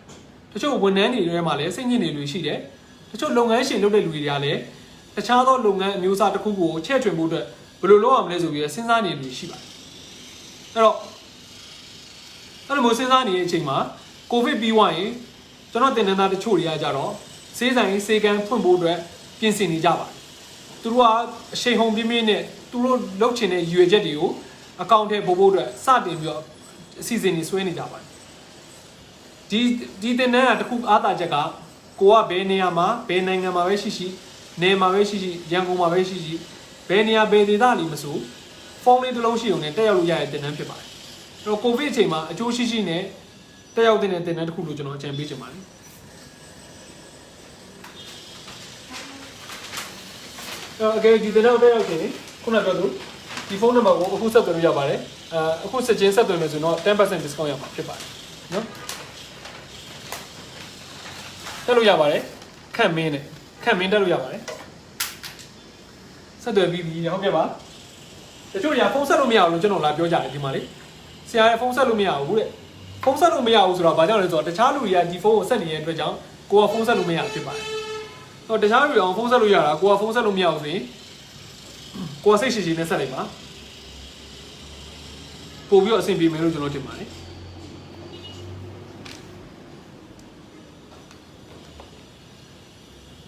တချို့ဝန်ထမ်းတွေထဲမှာလည်းစိတ်ညစ်နေလူတွေရှိတယ်တချို့လုပ်ငန်းရှင်လုပ်တဲ့လူတွေကလည်းတခြားသောလုပ်ငန်းအမျိုးအစားတစ်ခုကိုချဲ့ထွင်ဖို့အတွက်ဘယ်လိုလုပ်ရမလဲဆိုပြီးစဉ်းစားနေလူရှိပါတယ်အဲ့တော့အဲ့လိုမျိုးစဉ်းစားနေတဲ့အချိန်မှာကိုဗစ်ပြီးသွားရင်ကျွန်တော်တင်နန်းသားတချို့တွေကကြတော့စေးဆိုင်စေကန်းဖွင့်ဖို့အတွက်ပြင်ဆင်နေကြပါတယ်သူတို့ကအရှိန်ဟုန်ပြင်းပြင်းနဲ့သူတို့လုပ်ချင်တဲ့ရွေချက်တွေကိုအကောင့်ထဲပို့ဖို့အတွက်စတင်ပြီးတော့အစီအစဉ်တွေဆွဲနေကြပါတယ်ဒီတင်နန်းကတခုအားသာချက်ကကိုကဘယ်နေရာမှာဘယ်နိုင်ငံမှာပဲရှိရှိနေမှာပဲရှိရှိရန်ကုန်မှာပဲရှိရှိဘယ်နေရာဘယ်ဒေသလီမဆိုဖုန်းလေးတစ်လုံးရှိုံနဲ့တက်ရောက်လို့ရတဲ့တင်နန်းဖြစ်ပါတယ်အဲ့တော့ကိုဗစ်အချိန်မှာအကျိုးရှိရှိနဲ့တက်ရောက်တဲ့တင်နန်းတစ်ခုလို့ကျွန်တော်အကြံပေးချင်ပါတယ်Okay ဒီတင်နန်းတက်ရောက်ရင်ခုနကပြောသူဒီဖုန်းနံပါတ်ကိုအခုဆက်သွယ်လို့ရပါတယ်အခုစက်ချင်းဆက်သွယ်မယ်ဆိုတော့ 10% discount ရမှာဖြစ်ပါတယ်နော်တက်လို့ရပါတယ်ခန့်မင်းတက်လို့ရပါတယ်ဆက်သွယ်ပြီးပြီဟုတ်ကဲ့ပါတချို့ညာဖုန်းဆက်လို့မရဘူးလို့ကျွန်တော်လာပြောကြတယ်ဒီမှာလေဆရာရဲ့ဖုန်းဆက်လို့မရဘူးတဲ့ဖုန်းဆက်လို့မရဘူးဆိုတော့ဘာကြောင့်လဲဆိုတော့တခြားလူတွေကဒီဖုန်းကိုဆက်နေတဲ့အတွက်ကြောင့်ကိုကဖုန်းဆက်လို့မရဖြစ်ပါတယ်ဟောတခြားလူတွေအောင်ဖုန်းဆက်လို့ရတာကိုကဖုန်းဆက်လို့မရဘူးဆိုရင်ကိုကစိတ်ရှိရှိနဲ့ဆက်လိုက်ပါပို့ပြီးတော့အဆင်ပြေမယ်လို့ကျွန်တော်ထင်ပါတယ်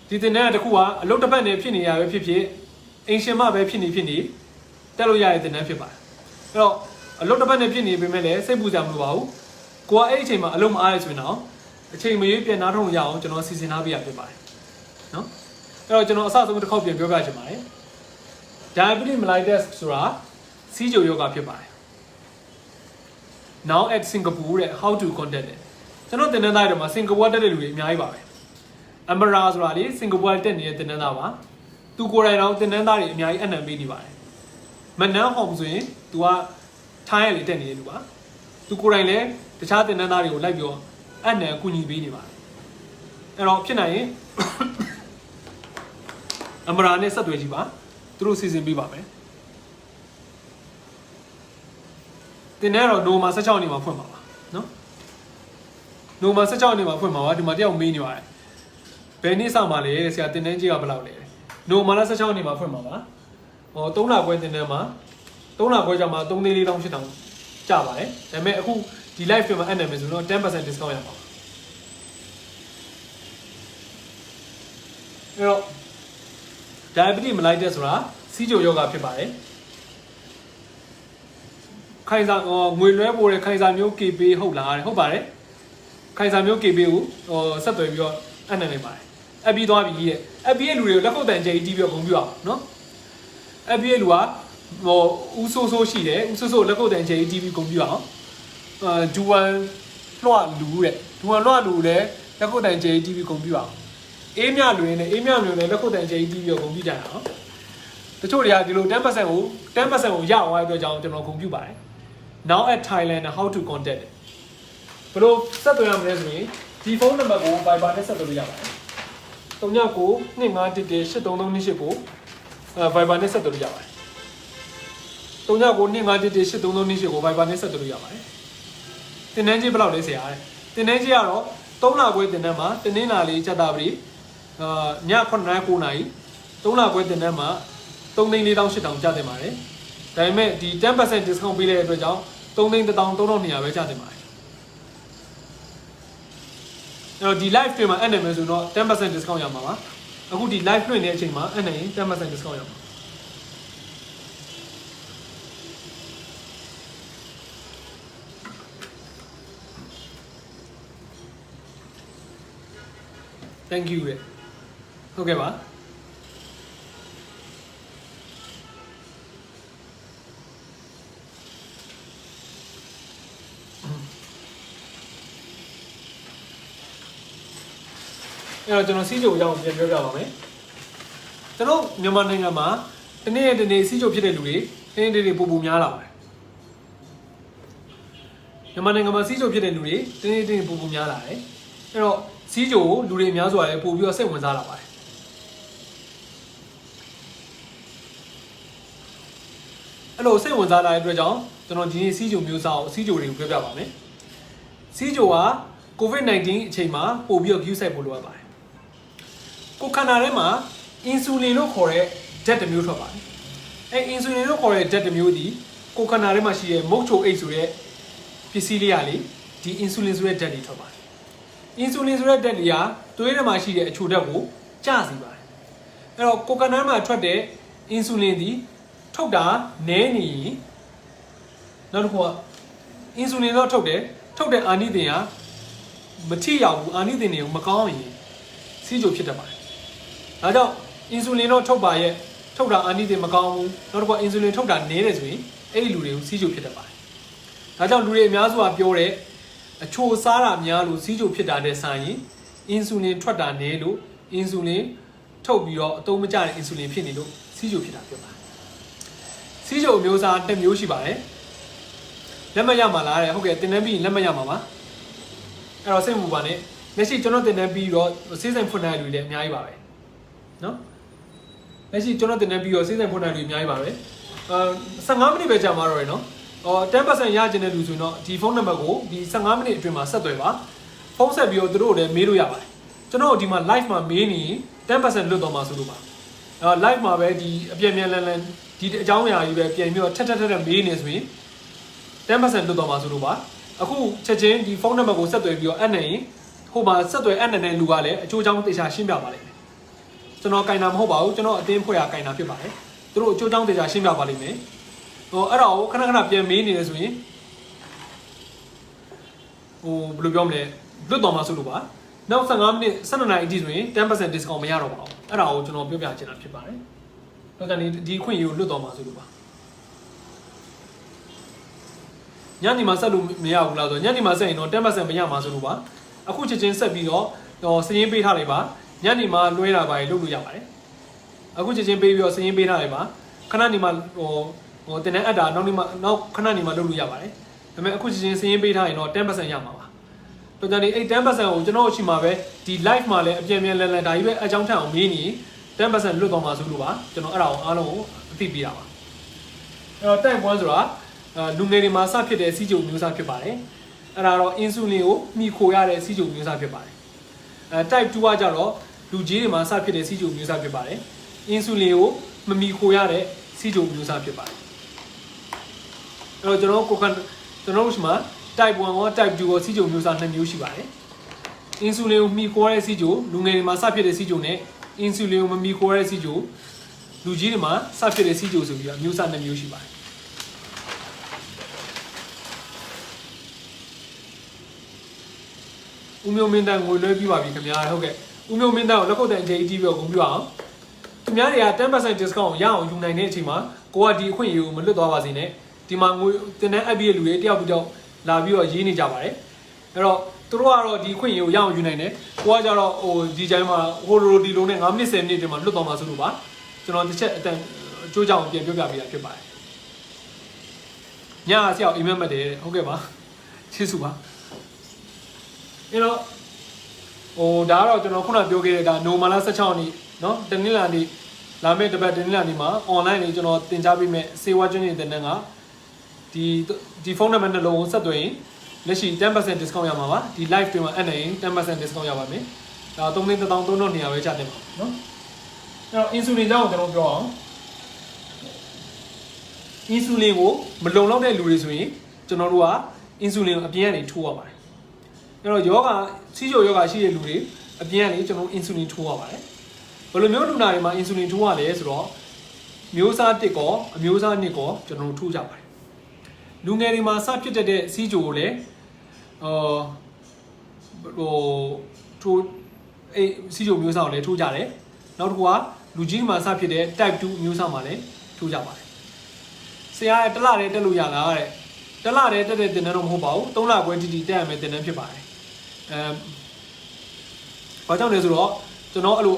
ဒီတင်တဲ့တစ်ခုကအလုတ်တစ်ပတ်နေဖြစ်နေရပဲဖြစ်ဖြစ်အင်ရှင်မပဲဖြစ်နေတက်လို့ရတဲ့တင်တဲ့ဖြစ်ပါတယ်အဲ့တော့အလုတ်တစ်ပတ်နေဖြစ်နေပေမဲ့လည်းစိတ်ပူစရာမလိုပါဘူးကိုကအဲ့အချိန်မှာအလုံးမအားရဆိုရင်တော့အချိန်မရွေးပြန်နားထောင်ရအောင်ကျွန်တော်စီစဉ်ထားပေးရဖြစ်ပါတယ်နော်အဲ့တော့ကျွန်တော်အစဆုံးတစ်ခေါက်ပြန်ပြောပြချင်ပါတယ် diabetes mellitus ဆိုတာစီးချိုယောဂဖြစ်ပါတယ် now at Singapore တဲ့ how to contact တယ်ကျွန်တော်တင်တဲ့သားတွေမှာစင်ကာပူတက်တဲ့လူတွေအများကြီးပါပဲအမရာဆိုတာလေစင်ကာပူတက်နေတဲ့တင်တဲ့သားပါသူကိုယ်တိုင်တော့တင်တဲ့သားတွေအများကြီးအနံပေးနေပါတယ်မနန်းဟောင်ဆိုရင် तू ကထိုင်းရလေတက်နေတယ်လူပါသူကိုယ်တိုင်လည်းတခြားတင်တဲ့သားတွေကိုလိုက်ပြီးတော့အနံကူညီပေးနေပါတယ်အဲ့တော့ဖြစ်နိုင်ရင်အမရာနဲ့ဆက်သွယ်ကြည့်ပါသူတို့စီစဉ်ပေးပါမယ်တင်တဲ့တော့နိုမာ16နေမှာဖွင့်ပါပါနော်နိုမာ16နေမှာဖွင့်ပါပါဒီမှာတယောက်မေးနေပါတယ်ဘယ်နေ့စမှာလဲဆရာတင်တဲ့ကြီးကဘယ်လောက်လဲနိုမာ16နေမှာဖွင့်ပါပါဟော3လခွဲတင်တဲ့မှာ3လခွဲကြာမှာ3,400,800ကျပါတယ်ဒါပေမဲ့အခုဒီ live တွေမှာအပ်နေမယ်ဆိုတော့ 10% discount ရပါဘူးအဲ့တော့ diabetes mellitus ဆိုတာစီးချိုယောဂဖြစ်ပါတယ်ခိုင်စာငွေလွှဲပို့တဲ့ခိုင်စာမျိုး KB ဟုတ်လားဟုတ်ပါတယ်ခိုင်စာမျိုး KB ကိုဆက်သွယ်ပြီးတော့အပ်နေနေပါတယ်အပ်ပြီးသွားပြီရဲ့အပ်ပြီးရဲ့လူတွေကိုလက်ခုပ်တန်ကြိတ်တီးပြီးတော့ဂုံပြအောင်နော်အပ်ပြီးရဲ့လူကဦးဆိုးဆိုးရှိတယ်ဦးဆိုးဆိုးလက်ခုပ်တန်ကြိတ်တီးပြီးဂုံပြအောင်ဒူဝမ်လွှတ်လူတဲ့ဒူဝမ်လွှတ်လူလည်းလက်ခုပ်တန်ကြိတ်တီးပြီးဂုံပြအောင်အေးမြလွင်နဲ့အေးမြလွင်နဲ့လက်ခုပ်တန်ကြိတ်တီးပြီးတော့ဂုံပြကြအောင်တချို့တွေကဒီလို 10% ကိုရအောင်အတွက်ကြောင့်ကျွန်တော်ဂုံပြပါတယ်now at Thailand how to contact ဘယ်လိုဆက်သွယ်ရမလဲဆိုရင်ဒီဖုန်းနံပါတ်ကို Viber နဲ့ဆက်သွယ်လို့ရပါတယ်3992518338ကိုViber နဲ့ဆက်သွယ်လို့ရပါတယ်3992518338ကို Viber နဲ့ဆက်သွယ်လို့ရပါတယ်တင်နန်းကြီးဘယ်လောက်လဲဆရာတင်နန်းကြီးကတော့3လခွဲတင်နန်းမှာတင်းင်းလာလေးချက်တာပရိည9:00 9:00 နာရီ3လခွဲတင်နန်းမှာ3,400,800ကျတင်ပါတယ်ဒါပေမဲ့ဒီ 10% discount ပေးတဲ့အတွက်ကြောင့်3,100,3,200ပဲကျတင်ပါတယ်အဲ့တော့ဒီ live တွေမှာအပ်နေမယ်ဆိုတော့ 10% discount ရမှာပါအခုဒီ live လွှင့်နေတဲ့အချိန်မှာအပ်နေရင် 10% discount ရမှာ thank you ဟုတ်ကဲ့ပါအဲ့တော့ကျွန်တော်စီးချိုအကြောင်းပြန်ပြောပြပါမယ်ကျွန်တော်မြန်မာနိုင်ငံမှာတနေ့တနေ့စီးချိုဖြစ်တဲ့လူတွေတင်းတင်းတွေပူပူများလာပါတယ်မြန်မာနိုင်ငံမှာစီးချိုဖြစ်တဲ့လူတွေတင်းတင်းပူပူများလာတယ်အဲ့တော့စီးချိုလူတွေအများစွာလည်းပို့ပြီးတော့စိတ်ဝင်စားလာပါတယ်အဲ့လိုစိတ်ဝင်စားလာတဲ့အတွက်ကြောင့်ကျွန်တော်ဒီနေ့စီးချိုမျိုးစားကိုစီးချိုတွေကိုပြောပြပါမယ်စီးချိုက COVID-19 အချိန်မှာပို့ပြီးတော့ view site ပို့လိုရပါတယ်ကိုခန္ဓာထဲမှာ insulin လို့ခေါ်တဲ့ဓာတ်တစ်မျိုးထွက်ပါတယ်အဲ insulin လို့ခေါ်တဲ့ဓာတ်တစ်မျိုးဒီကိုခန္ဓာထဲမှာရှိတဲ့မုတ်ချိုအိတ်ဆိုတဲ့ပစ္စည်းလေးကလေဒီ insulin ဆိုတဲ့ဓာတ်တွေထွက်ပါတယ် insulin ဆိုတဲ့ဓာတ်တွေကသွေးထဲမှာရှိတဲ့အချိုဓာတ်ကိုကျစေပါတယ်အဲ့တော့ကိုခန္ဓာမှာထွက်တဲ့ insulin ဒီထုတ်တာနည်းနေရင်နောက်တစ်ခုက insulin တော့ထုတ်တဲ့အာနိသင်ကမထိရောက်ဘူးအာနိသင်တွေကိုမကောင်းရင်စီးချိုဖြစ်တတ်ပါတယ်ဒါကြောင့် insulin တော့ထုတ်ပါရဲ့ထုတ်တာအာနိသင်မကောင်းဘူးနောက်တစ်ခုက insulin ထုတ်တာနည်းတယ်ဆိုရင်အဲ့ဒီလူတွေကိုစီးချိုဖြစ်တတ်ပါတယ်ဒါကြောင့်လူတွေအများစုကပြောတဲ့အချိုစားတာများလို့စီးချိုဖြစ်တာတဲ့ဆိုင်ရင် insulin ထွက်တာနည်းလို့ insulin ထုတ်ပြီးတော့အသုံးမကျတဲ့ insulin ဖြစ်နေလို့စီးချိုဖြစ်တာပြောပါတယ်စီးချိုအမျိုးအစားတစ်မျိုးရှိပါတယ်လက်မှတ်ရမှာလားတဲ့ဟုတ်ကဲ့တင်တန်းပြီးလက်မှတ်ရမှာပါအဲ့တော့စိတ်မပူပါနဲ့လက်ရှိကျွန်တော်တင်တန်းပြီးတော့စေးစိမ်ဖွင့်နိုင်လူတွေလည်းအများကြီးပါပဲနော်လက်ရှိကျွန်တော်တင်တန်းပြီးတော့စေးစိမ်ဖွင့်နိုင်လူအများကြီးပါပဲ15မိနစ်ပဲကြာမှာတော့ရယ်နော်10% ရကျင်တဲ့လူဆိုရင်တော့ဒီဖုန်းနံပါတ်ကိုဒီ15မိနစ်အတွင်းမှာဆက်သွယ်ပါဖုန်းဆက်ပြီးတော့သူတို့လည်းမေးလို့ရပါတယ်ကျွန်တော်ဒီမှာ live မှာမေးနေရင် 10% လွတ်တော့မှာဆိုလို့ပါlive မှာပဲဒီအပြည့်မြန်လန်ဒီအကြောင်းအရာကြီးပဲပြန်ပြီးတော့ထက်မေးနေဆိုရင် 10% လွတ်တော့မှာဆိုလို့ပါအခုချက်ချင်းဒီဖုန်းနံပါတ်ကိုဆက်သွယ်ပြီးတော့အပ်နေရင်ဟိုမှာဆက်သွယ်အပ်နေတဲ့လူကလည်းအချိုးအချောင်းတေချာရှင်းပြပါလိမ့်မယ် ကျွန်တော်ကင်တာမဟုတ်ပါဘူးကျွန်တော်အတင်းဖွဲ့ရကင်တာဖြစ်ပါတယ်သူတို့အကျိုးကြောင့်တရားရှင်းပြပါလိမ့်မယ်ဟိုအဲ့တော့ခဏခဏပြန်မေးနေတယ်ဆိုရင်ဟိုဘယ်လိုပြောမလဲလွတ်တော်မှာဆိုလို့ပါနောက်15မိနစ်12နာရီအထိဆိုရင် 10% discount မရတော့ပါဘူးအဲ့ဒါကိုကျွန်တော်ပြောပြချင်တာဖြစ်ပါတယ်တော့ကနေဒီခွင့်ရကိုလွတ်တော်မှာဆိုလို့ပါညနေမှာဆက်လို့မရဘူးလားဆိုညနေမှာဆက်ရင်တော့ 10% မရမှာဆိုလို့ပါအခုချက်ချင်းဆက်ပြီးတော့စည်ရင်းပေးထားလိုက်ပါညနေမှာလွှဲတာပါလုပ်လို့ရပါတယ်အခုချက်ချင်းပေးပြီးတော့စည်ရင်းပေးထားလိုက်ပါခဏနေမှာဟိုတင်တဲ့အပ်တာနောက်ခဏနေမှာလုပ်လို့ရပါတယ်ဒါပေမဲ့အခုချက်ချင်းစည်ရင်းပေးထားရင်တော့ 10% ရမှာပါတော့ကြတယ်အဲ့ 10% ကိုကျွန်တော်အချိန်မှာပဲဒီ live မှာလည်းအပြန်ပြန်လန်လန်ဒါကြီးပဲအကြောင်းထက်အောင်မေးနေ 10% လွတ်သွားမှာဆိုလို့ပါကျွန်တော်အဲ့ဒါကိုအားလုံးကိုအသိပေးတာပါအဲ့တော့ type 1ဆိုတာလူငယ်တွေမှာစဖြစ်တဲ့စီးကျုံမျိုးစားဖြစ်ပါတယ်အဲ့ဒါတော့ insulin ကိုမှီခိုရတဲ့စီးကျုံမျိုးစားဖြစ်ပါတယ်type 2ကကြတော့လူကြီးတွေမှာစဖြစ်တဲ့စီးကျုံမျိုးစားဖြစ်ပါတယ် insulin ကိုမမှီခိုရတဲ့စီးကျုံမျိုးစားဖြစ်ပါတယ်အဲ့တော့ကျွန်တော်တို့မှာ type 1ရော type 2ရောစီးကျုံမျိုးစား2မျိုးရှိပါတယ် insulin ကိုမှီခိုရတဲ့စီးကျုံလူငယ်တွေမှာစဖြစ်တဲ့စီးကျုံနဲ့ insulin ကိုမမှီခိုရတဲ့စီးကျုံလူကြီးတွေမှာစဖြစ်တဲ့စီးကျုံဆိုပြီးတော့မျိုးစား2မျိုးရှိပါတယ်ဦးမျိုးမင်းတန်းငွေလွှဲပြီးပါပြီခင်ဗျာဟုတ်ကဲ့ဦးမျိုးမင်းတန်းကိုလက်ခုပ်တန်အကြီးပြီးတော့ဂုဏ်ပြုအောင်ခင်ဗျားတွေက 10% discount ရအောင်ယူနိုင်တဲ့အချိန်မှာကိုကဒီအခွင့်အရေးကိုမလွတ်သွားပါစေနဲ့ဒီမှာငွေတင်တဲ့အပ်ပြီးလူတွေတယောက်ပြီးတော့လာပြီးတော့ရေးနေကြပါတယ်အဲ့တော့သူတို့ကတော့ဒီအခွင့်အရေးကိုရအောင်ယူနိုင်တယ်ကိုကကြတော့ဟိုဒီချိန်မှာဟိုလိုဒီလိုနဲ့9မိနစ်10မိနစ်တည်းမှာလွတ်သွားမှာဆိုလို့ပါကျွန်တော်တစ်ချက်အကျိုးကြောင့်ပြန်ပြောပြပေးတာဖြစ်ပါတယ်ညဆရာအိမ်မက်မှတ်တယ်ဟုတ်ကဲ့ပါချစ်စုပါအဲ့တော့ဟိုဒါကတော့ကျွန်တော်ခုနပြောခဲ့တဲ့ဒါနိုမာလာ16ရက်နေ့เนาะတနင်္လာနေ့လာမယ့်တပတ်တနင်္လာနေ့မှာ online လေးကျွန်တော်တင်ကြားပေးမယ်စေဝါကျွန်းနေတဲ့တန်းကဒီဖုန်းနံပါတ်နှလုံးကိုဆက်သွယ်ရင်လက်ရှိ 10% discount ရမှာပါဒီ live တွေမှာအဲ့နိုင်ရင် 10% discount ရပါမယ်ဒါ3,300ပဲချတင်ပါเนาะအဲ့တော့ insulin ကြောင့်ကျွန်တော်ပြောအောင် insulin ကိုမလုံလောက်တဲ့လူတွေဆိုရင်ကျွန်တော်တို့က insulin ကိုအပြင်ကနေထိုးရပါတယ်အဲ့တော့ယောဂစီးချိုယောဂရှိတဲ့လူတွေအပြင်ကနေကျွန်တော် insulin ထိုးရပါတယ်ဘယ်လိုမျိုးလူနာတွေမှာ insulin ထိုးရလဲဆိုတော့မျိုးစား1ကောအမျိုးစား2ကောကျွန်တော်တို့ထိုးကြပါတယ်လူငယ်တွေမှာစဖြစ်တဲ့စီးချိုကိုလည်းထိုးစီးချိုမျိုးစားကိုလည်းထိုးကြတယ်နောက်တစ်ခုကလူကြီးမှာစဖြစ်တဲ့ type 2မျိုးစားမှာလည်းထိုးကြပါတယ်ဆရာတလတည်းတက်လို့ရလားတဲ့တလတည်းတက်တဲ့တင်တန်းတော့မဟုတ်ပါဘူး3လခွဲတိတိတက်ရမယ်တင်တန်းဖြစ်ပါတယ်ဘာကြောင့်လဲဆိုတော့ကျွန်တော်အဲ့လို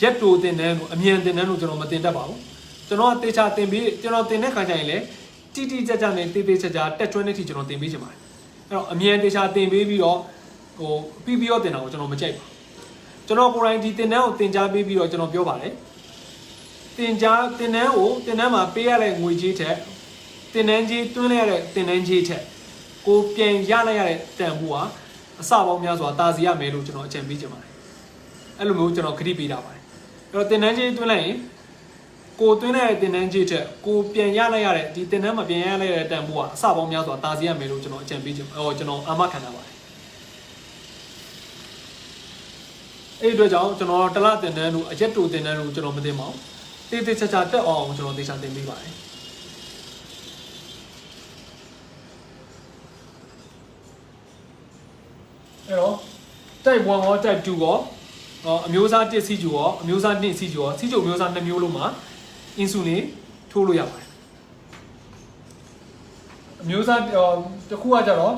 ရက်တိုတင်တန်းကိုအမြန်တင်တန်းလို့ကျွန်တော်မတင်တတ်ပါဘူးကျွန်တော်တေချာတင်ပြီးကျွန်တော်တင်တဲ့ခါကျရင်လည်းတိတိကျကျနဲ့တေးသေးချာချာတက်ကျွမ်းတဲ့အထိကျွန်တော်တင်ပေးချင်ပါတယ်အဲ့တော့အမြန်တေချာတင်ပေးပြီးတော့ဟိုပြီးတော့တင်တာကိုကျွန်တော်မကြိုက်ပါကျွန်တော်ကိုယ်တိုင်ဒီတင်တန်းကိုတင်ကြားပေးပြီးတော့ကျွန်တော်ပြောပါတယ်တင်တန်းမှာပေးရတဲ့ငွေကြေးထက်တင်တန်းကြီးတွင်းလိုက်ရတဲ့တင်တန်းကြီးထက်ကိုပြန်ရလိုက်ရတဲ့တန်ဖိုးဟာအစပေါင်းများစွာတာစီရမယ်လို့ကျွန်တော်အကြံပေးချင်ပါတယ်အဲ့လိုမျိုးကျွန်တော်ခရီးပေးတာပါတယ်အဲ့တော့တင်တန်းကြီးတွင်းလိုက်ရင်ကိုတွင်းလိုက်တဲ့တင်တန်းကြီးထက်ကိုပြန်ရလိုက်ရတဲ့ဒီတင်တန်းမှာပြန်ရလိုက်ရတဲ့တန်ဖိုးဟာအစပေါင်းများစွာတာစီရမယ်လို့ကျွန်တော်အကြံပေးချင်ကျွန်တော်အာမခံတာပါတယ်အဲ့ဒီအတွက်ကြောင့်ကျွန်တော်တလတင်တန်းတို့အရက်တူတင်တန်းတို့ကျွန်တော်မတင်ပါဘူးတေးသေးချာချာတက်အောင်ကျွန်တော်တေချာတင်ပေးပါတယ်အဲ့တော့ type 1ရော type 2ရောအမျိုးအစား1စီးကျူရောအမျိုးအစား2စီးကျူရောစီးကျူအမျိုးအစား2မျိုးလုံးမှာ insulin ထိုးလို့ရပါတယ်အမျိုးအစားတစ်ခုကကြတော့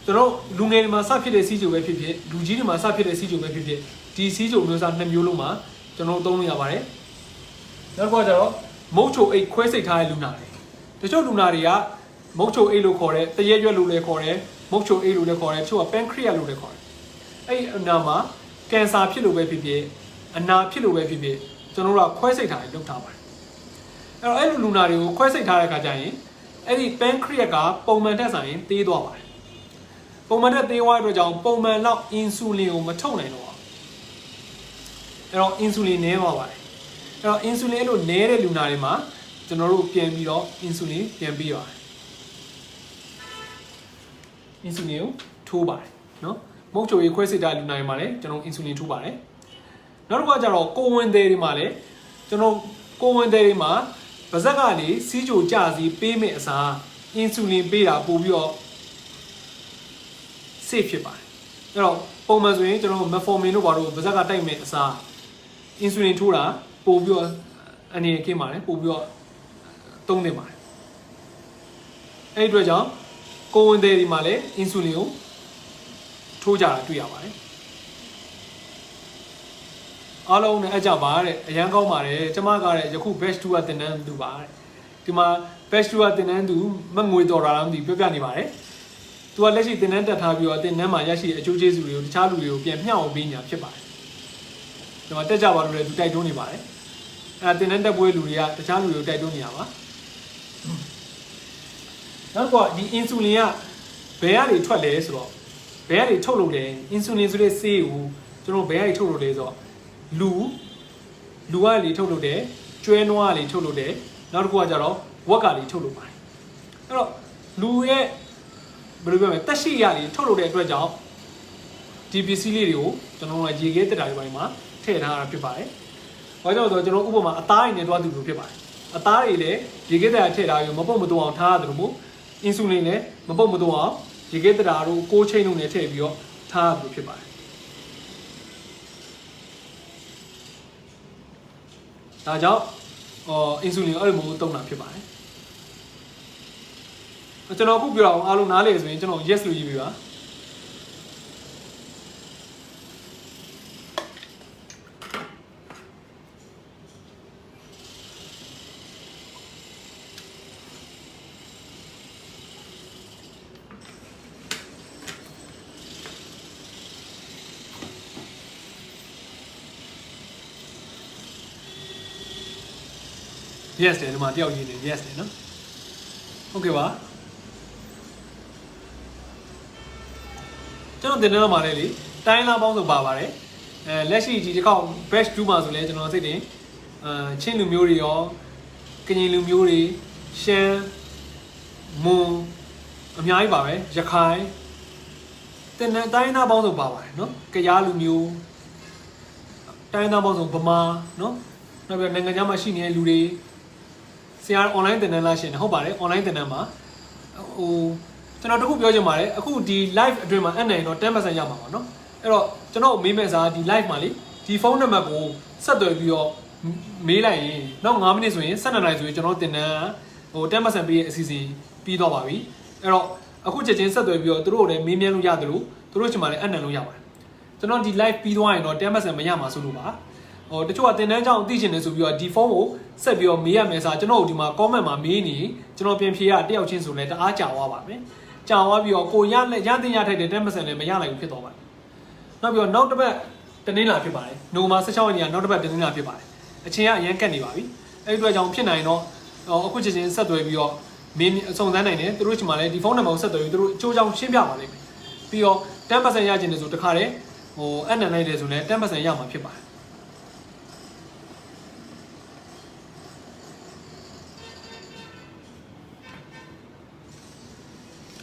ကျွန်တော်လူငယ်တွေမှာစဖြစ်တဲ့စီးကျူပဲဖြစ်ဖြစ်လူကြီးတွေမှာစဖြစ်တဲ့စီးကျူပဲဖြစ်ဖြစ်ဒီစီးကျူအမျိုးအစား2မျိုးလုံးမှာကျွန်တော်သုံးလို့ရပါတယ်နောက်တစ်ခုကကြတော့မုတ်ချိုအိတ်ခွဲစိတ်ထားတဲ့လူနာတွေတချို့လူနာတွေကမုတ်ချိုအိတ်လို့ခေါ်တယ်တရက်ရွက်လို့လည်းခေါ်တယ်မုတ်ချိုအိတ်လို့လည်းခေါ်တယ်တချို့က pancreas လို့လည်းခေါ်တယ်အဲ့ဒီအနာမှာကင်ဆာဖြစ်လို့ပဲဖြစ်ဖြစ်အနာဖြစ်လို့ပဲဖြစ်ဖြစ်ကျွန်တော်တို့ကခွဲစိတ်ထားတယ်လုပ်ထားပါတယ်အဲ့တော့အဲ့လိုလူနာတွေကိုခွဲစိတ်ထားတဲ့အခါကျရင်အဲ့ဒီ pancreas ကပုံမှန်တက်ဆိုင်ရင်သေးသွားပါတယ်ပုံမှန်တက်သေးသွားတဲ့အတွက်ကြောင့်ပုံမှန်လောက် insulin ကိုမထုတ်နိုင်တော့ဘူးအဲ့တော့ insulin နည်းသွားပါတယ်အဲ့တော့ insulin အဲ့လိုနည်းတဲ့လူနာတွေမှာကျွန်တော်တို့ပြန်ပြီးတော့ insulin ပြန်ပြီးပါတယ် insulin ကိုထိုးပါတယ်နော်မုတ်ချိုရေးခွဲစိတ်တဲ့လူနာတွေမှာလည်းကျွန်တော် insulin ထိုးပါတယ် နောက်တစ်ခါကျတော့ကိုဝင်သေးတွေမှာလည်းကျွန်တော်ကိုဝင်သေးတွေမှာပါဇက်ကနေစီးကြိုကြစီပေးမဲ့အစားအင်ဆူလင်ပေးတာပို့ပြီးတော့ safe ဖြစ်ပါတယ်အဲ့တော့ပုံမှန်ဆိုရင်ကျွန်တော် metformin တို့ဘာလို့ပါဇက်ကတိုက်မဲ့အစားအင်ဆူလင်ထိုးတာပို့ပြီးတော့အနေနဲ့ကင်းပါတယ်ပို့ပြီးတော့သုံးနေပါတယ်အဲ့ဒီအတွက်ကြောင့်ကိုဝင်သေးဒီမှာလည်းအင်ဆူလင်ကိုထိုးကြတာတွေ့ရပါတယ်အားလုံးနဲ့အကြပါတဲ့အရန်ကောင်းပါတယ်ကျမကလည်းယခု batch 2ကတင်တန်းသူပါတဲ့ဒီမှာ batch 2ကတင်တန်းသူမငွေတော်တာလားမသိပြောပြနေပါတယ်သူကလက်ရှိတင်တန်းတက်ထားပြီးတော့တင်တန်းမှာရရှိတဲ့အကျိုးကျေးဇူးတွေကိုတခြားလူတွေကိုပြန်မျှဝေပေးနေတာဖြစ်ပါတယ်ဒီမှာတက်ကြပါလို့လည်းသူတိုက်တွန်းနေပါတယ်အဲတင်တန်းတက်ပွဲလူတွေကတခြားလူတွေကိုတိုက်တွန်းနေတာပါနောက်ကဒီ insulin ကဘယ်ကနေထွက်လဲဆိုတော့ဘယ်ကနေထုတ်လို့လဲ insulin ဆိုတဲ့ဆေးကိုကျွန်တော်ဘယ်ကနေထုတ်လို့လဲဆိုတော့လူကလေထုတ်လို့တယ်ကျွဲနွားကလေထုတ်လို့တယ်နောက်တစ်ခုကကြတော့ဝက်ကလေထုတ်လို့ပါတယ်အဲ့တော့လူရဲ့ဘယ်လိုပြောမလဲတက်ရှိရလေထုတ်လို့တဲ့အတွက်ကြောင့်ဒီပစ္စည်းလေးတွေကိုကျွန်တော်ကရေခဲတက်တာတွေပိုင်းမှာထည့်ထားတာဖြစ်ပါတယ်ဘာကြောင့်လဲဆိုတော့ကျွန်တော်ဥပမာအသားရည်နဲ့တွားတူလို့ဖြစ်ပါတယ်အသားရည်လည်းရေခဲတက်တာထည့်ထားပြီးမပုတ်မသွအောင်ထားရတယ်လို့အင်ဆူလင်လည်းမပုတ်မသွအောင်ရေခဲတက်တာတို့ကိုးချိန်းတို့နဲ့ထည့်ပြီးတော့ထားရတယ်လို့ဖြစ်ပါတယ်ဒါကြောင့်အင်ဆူလင်အဲ့လိုမျိုးသုံးတာဖြစ်ပါတယ်ကျွန်တော်အခုပြောအောင်အားလုံးနားလေဆိုရင်ကျွန်တော် yes လို့ရေးပြပါ yes တယ်ဒီမှာတယောက်ရေးနေ yes တယ်နော်ဟုတ်ကဲ့ပါကျွန်တော်တင်နေတော့မှာလေတိုင်းလာပေါင်းစုပါပါတယ်လက်ရှိဒီတစ်ခေါက် batch 2မှာဆိုလဲကျွန်တော်စိတ်တင်ချင်းလူမျိုးတွေရောကရင်လူမျိုးတွေရှမ်းမွန်အများကြီးပါပဲရခိုင်တင်နေတိုင်းလာပေါင်းစုပါပါတယ်နော်ကယားလူမျိုးတိုင်းလာပေါင်းစုဗမာနော်နောက်ပြီးနိုင်ငံခြားမှာရှိနေတဲ့လူတွေဆရာ online တင်တန်းလာရှင်ဟုတ်ပါတယ် online တင်တန်းမှာဟိုကျွန်တော်တခုပြောချင်ပါတယ်အခုဒီ live အတွင်းမှာအနိုင်တော့ 10% ရမှာပါเนาะအဲ့တော့ကျွန်တော်မေးမဲ့စားဒီ live မှာလေဒီဖုန်းနံပါတ်ကိုဆက်သွယ်ပြီးတော့မေးလိုက်ရင်နောက်9မိနစ်ဆိုရင်12နာရီဆိုရင်ကျွန်တော်တင်တန်းဟို 10% ပေးရဲ့အစီအစဉ်ပြီးတော့ပါပြီအဲ့တော့အခုချက်ချင်းဆက်သွယ်ပြီးတော့သူတို့လည်းမေးမြန်းလို့ရတယ်လို့သူတို့ချင်မှလည်းအနိုင်လို့ရပါတယ်ကျွန်တော်ဒီ live ပြီးသွားရင်တော့ 10% မရမှာဆိုလို့ပါဟိုတချို့ကတင်တန်းကြောင်းသိချင်တယ်ဆိုပြီးတော့ဒီဖုန်းကိုဆက်ပြီးတော့မေးရမယ်စားကျွန်တော်ဒီမှာ comment မှာမေးနေကျွန်တော်ပြန်ဖြေရတယောက်ချင်းဆိုလဲတအားကြာသွားပါမယ်ကြာသွားပြီးတော့ကိုရတင်ရထိုက်တဲ့ 10% လည်းမရနိုင်ဘူးဖြစ်သွားပါတယ်နောက်ပြီးတော့နောက်တစ်ပတ်တင်းနှင်းလာဖြစ်ပါတယ်နိုမာ16ရက်နေ့ကနောက်တစ်ပတ်တင်းနှင်းလာဖြစ်ပါတယ်အချိန်ကအရင်ကတ်နေပါပြီအဲ့ဒီအတွက်ကြောင့်ဖြစ်နိုင်တော့အခုချက်ချင်းဆက်သွယ်ပြီးတော့မင်းစုံစမ်းနိုင်တယ်သူတို့ချင်မှလည်းဒီဖုန်းနံပါတ်ကိုဆက်သွယ်ပြီးသူတို့အကျိုးကြောင့်ရှင်းပြပါလိမ့်မယ်ပြီးတော့ 10% ရချင်တယ်ဆိုတခါတည်းဟိုအနံလိုက်တယ်ဆိုလည်း 10% ရမှာဖြစ်ပါတယ်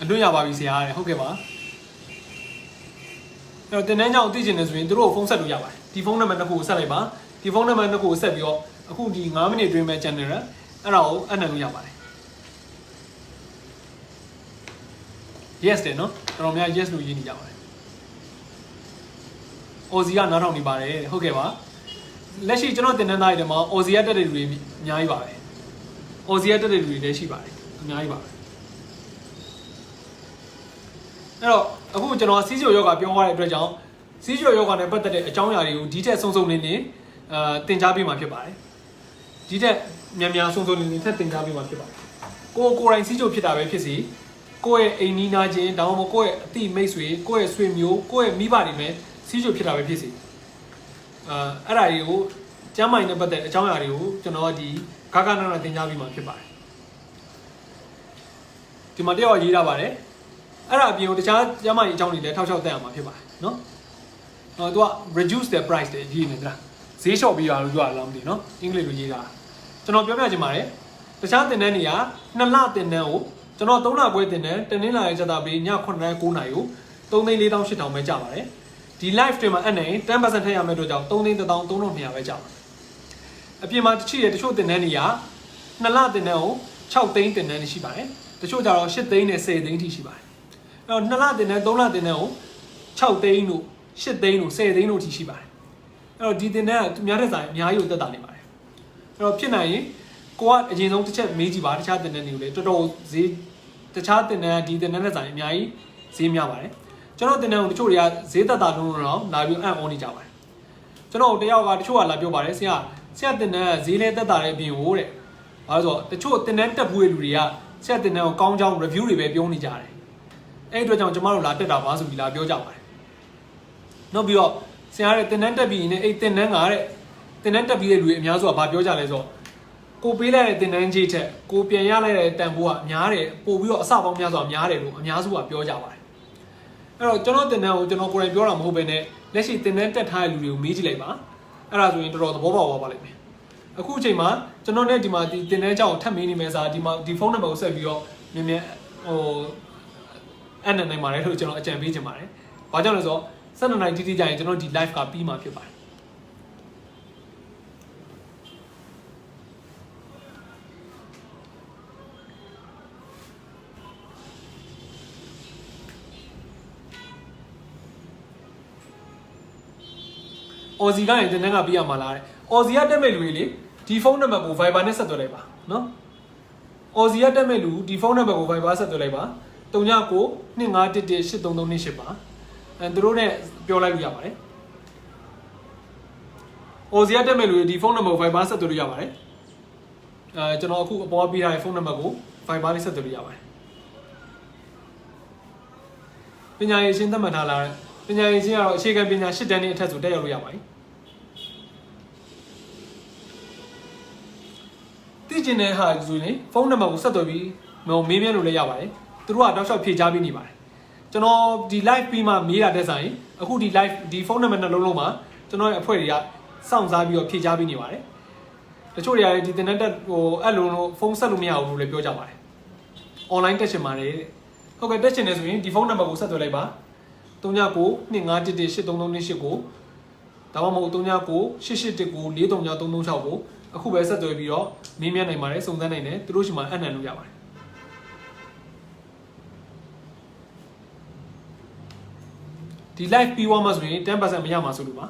အလွတ်ရပါပြီဆရာတဲ့ဟုတ်ကဲ့ပါအဲ့တော့တင်တန်းကြောင့်သိချင်တယ်ဆိုရင်တို့ဖုန်းဆက်လို့ရပါတယ်ဒီဖုန်းနံပါတ်တစ်ခုကိုဆက်လိုက်ပါဒီဖုန်းနံပါတ်တစ်ခုကိုဆက်ပြီးတော့အခုဒီ9မိနစ်အတွင်းပဲ channel ရအဲ့ဒါကိုအနံလို့ရပါတယ် yes တယ်နော်တော်တော်များ yes လို့ရေးနေကြပါတယ် Aussie ကနားထောင်နေပါတယ်ဟုတ်ကဲ့ပါလက်ရှိကျွန်တော်တင်တန်းသားတွေမှာ Aussie တက်တဲ့လူတွေအများကြီးပါပဲ Aussie တက်တဲ့လူတွေလည်းရှိပါတယ်အများကြီးပါပဲအဲ့တော့အခုကျွန်တော်စီးချိုယောဂပြောရတဲ့အတွက်ကြောင့်စီးချိုယောဂနဲ့ပတ်သက်တဲ့အကြောင်းအရာတွေကိုဒီထက်စုံစုံလင်းလင်းသင်ကြားပေးမှာဖြစ်ပါတယ်ဒီထက်မြန်မြန်စုံစုံလင်းလင်းထပ်သင်ကြားပေးမှာဖြစ်ပါတယ်ကိုယ်တိုင်စီးချိုဖြစ်တာပဲဖြစ်စီကိုယ့်ရဲ့အိမ်နီးနားချင်းဒါမှမဟုတ်ကိုယ့်ရဲ့အတိမိတ်ဆွေကိုယ့်ရဲ့ဆွေမျိုးကိုယ့်ရဲ့မိဘတွေပဲစီးချိုဖြစ်တာပဲဖြစ်စီအဲ့ဒါတွေကိုကျမ်းမာရေးနဲ့ပတ်သက်တဲ့အကြောင်းအရာတွေကိုကျွန်တော်ဒီဂါဂနာနဲ့သင်ကြားပေးမှာဖြစ်ပါတယ်ဒီမှာတယောက်ရေးထားပါတယ်အဲ့ဒါအပြင်ကိုတခြားကျမ်းမာရေးအကြောင်းတွေလည်းထောက်ချောက်တက်အောင်မှာဖြစ်ပါတယ်နော်။သူက reduce the price တဲ့ရေးနေတာဈေးလျှော့ပြီးရလို့ပြောရလားမသိနော်အင်္ဂလိပ်လိုရေးတာကျွန်တော်ပြောပြချင်ပါတယ်တခြားတင်တန်းတွေက2လတင်တန်းကိုကျွန်တော်3လပွဲတင်တန်းတင်းနှင်းလာရဲ့ချက်သားပြီးည9:00 9:00ကို3,48,000ပဲကျပါတယ် ဒီ live တွေမှာအဲ့နေ10% ထည့်ရမယ့်အတွက်ကြောင့်3,100,3,200ပဲကြာပါအပြင်မှာတချို့ရတချို့တင်တဲ့နေရာ2လတင်တဲ့ကို6သိန်းတင်တဲ့နေရှိပါတယ်တချို့ကြတော့8သိန်းနဲ့10သိန်းထိရှိပါတယ်အဲ့တော့2လတင်တဲ့3လတင်တဲ့ကို6သိန်းတို့8သိန်းတို့10သိန်းတို့ထိရှိပါတယ်အဲ့တော့ဒီတင်တဲ့ကသူများတဲ့ဆိုင်အများကြီးကိုတက်တာနေပါတယ်အဲ့တော့ဖြစ်နိုင်ရင်ကိုကအရင်ဆုံးတစ်ချက်မေးကြည့်ပါတခြားတင်တဲ့နေကိုလေတော်တော်ဈေးတခြားတင်တဲ့ဒီတင်တဲ့ဆိုင်အများကြီးဈေးများပါတယ်ကျွန်တော်တင်တဲ့ကိုတချို့တွေကဈေးသက်သာလုံးတော့လာပြီးအံ့ဩနေကြပါတယ်ကျွန်တော်တယောက်ကတချို့ကလာပြောပါတယ်ဆရာတင်တဲ့ဈေးလဲသက်သာတဲ့အပြင်ဟိုတဲ့ဘာလို့ဆိုတော့တချို့တင်တဲ့တက်ဘူးရဲ့လူတွေကဆရာတင်တဲ့ကိုကောင်းကြောင်း review တွေပဲပြောနေကြတယ်အဲ့အတွက်ကြောင့်ကျွန်တော်တို့လာတက်တာပါဆိုပြီးလာပြောကြပါတယ်နောက်ပြီးတော့ဆရာတဲ့တင်တဲ့တက်ပြီးရင်အဲ့တင်တဲ့ကတဲ့တင်တဲ့တက်ပြီးတဲ့လူတွေအများစုကဘာပြောကြလဲဆိုတော့ကိုပေးလိုက်တဲ့တင်တဲ့ကြီးထက်ကိုပြန်ရလိုက်တဲ့တန်ဖိုးကအများတယ်ပို့ပြီးတော့အစပေါင်းများစွာများတယ်လို့အများစုကပြောကြပါတယ်အဲ့တော့ကျွန်တော်တင်တဲ့ကိုကျွန်တော်ကိုယ်တိုင်ပြောတာမဟုတ်ဘဲနဲ့လက်ရှိတင်တဲ့တက်ထားတဲ့လူတွေကိုမေးကြည့်လိုက်ပါအဲ့ဒါဆိုရင်တော်တော်သဘောပေါက်သွားပါလိမ့်မယ်အခုအချိန်မှာကျွန်တော်နဲ့ဒီမှာဒီတင်တဲ့ကြောင့်ထပ်မေးနေမယ်စားဒီမှာဒီဖုန်းနံပါတ်ကိုဆက်ပြီးတော့မြင်မြင်အဲ့နိုင်ပါတယ်လို့ကျွန်တော်အကြံပေးချင်ပါတယ်။ဘာကြောင့်လဲဆိုတော့7နိုင်တိတိကျရင်ကျွန်တော်ဒီ live ကပြီးမှာဖြစ်ပါတယ်။အော်ဇီကရင်တင်တဲ့ကပြီးရမှာလားတဲ့။အော်ဇီကတက်မဲ့လူတွေလေဒီဖုန်းနံပါတ်ကို Viber နဲ့ဆက်သွယ်လိုက်ပါနော်။အော်ဇီကတက်မဲ့လူဒီဖုန်းနံပါတ်ကို Viber ဆက်သွယ်လိုက်ပါ3992118338ပါအဲသူတို့နဲ့ပြောလိုက်လို့ရပါတယ်။ OZIA တက်မဲ့လူတွေဒီဖုန်းနံပါတ်ကို Viber ဆက်သွယ်လို့ရပါတယ်။ကျွန်တော်အခုအပေါ်ပေးထားတဲ့ဖုန်းနံပါတ်ကို Viber လေးဆက်သွယ်လို့ရပါတယ်။ပညာရေးရှင်းသတ်မှတ်ထားလားပညာရေးရှင်းကတော့အခြေခံပညာ8တန်းနဲ့အထက်ဆိုတက်ရောက်လို့ရပါတယ်။သိကျင်တဲ့ဟာဆိုရင်ဖုန်းနံပါတ်ကိုဆက်သွယ်ပြီးမေးမြန်းလို့လည်းရပါတယ်။သူတို့ကတော့ရှောက်ဖြေချပေးနေပါတယ်ကျွန်တော်ဒီ live ပြီးမှမေးတာတဲ့ဆိုင်အခုဒီ live ဒီဖုန်းနံပါတ်နှလုံးမှာကျွန်တော်ရဲ့အဖွဲ့တွေကစောင့်စားပြီးတော့ဖြေချပေးနေပါတယ်တချို့တွေကဒီတင်တဲ့ဟိုအဲ့လိုဖုန်းဆက်လို့မရဘူးလို့လည်းပြောကြပါတယ် online တက်ရှင်ပါတယ်ဟုတ်ကဲ့တက်ရှင်နေဆိုရင်ဒီဖုန်းနံပါတ်ကိုဆက်သွယ်လိုက်ပါ3992118338ကိုဒါမှမဟုတ်399881943336ကိုအခုပဲဆက်သွယ်ပြီးတော့မေးမြန်းနိုင်ပါတယ်စုံစမ်းနိုင်တယ်သူတို့ရှိမှအနံ့လို့ရပါတယ်ဒီ live ပြီးသွားမှဆိုရင်10% မရမှာဆိုလို့ပါ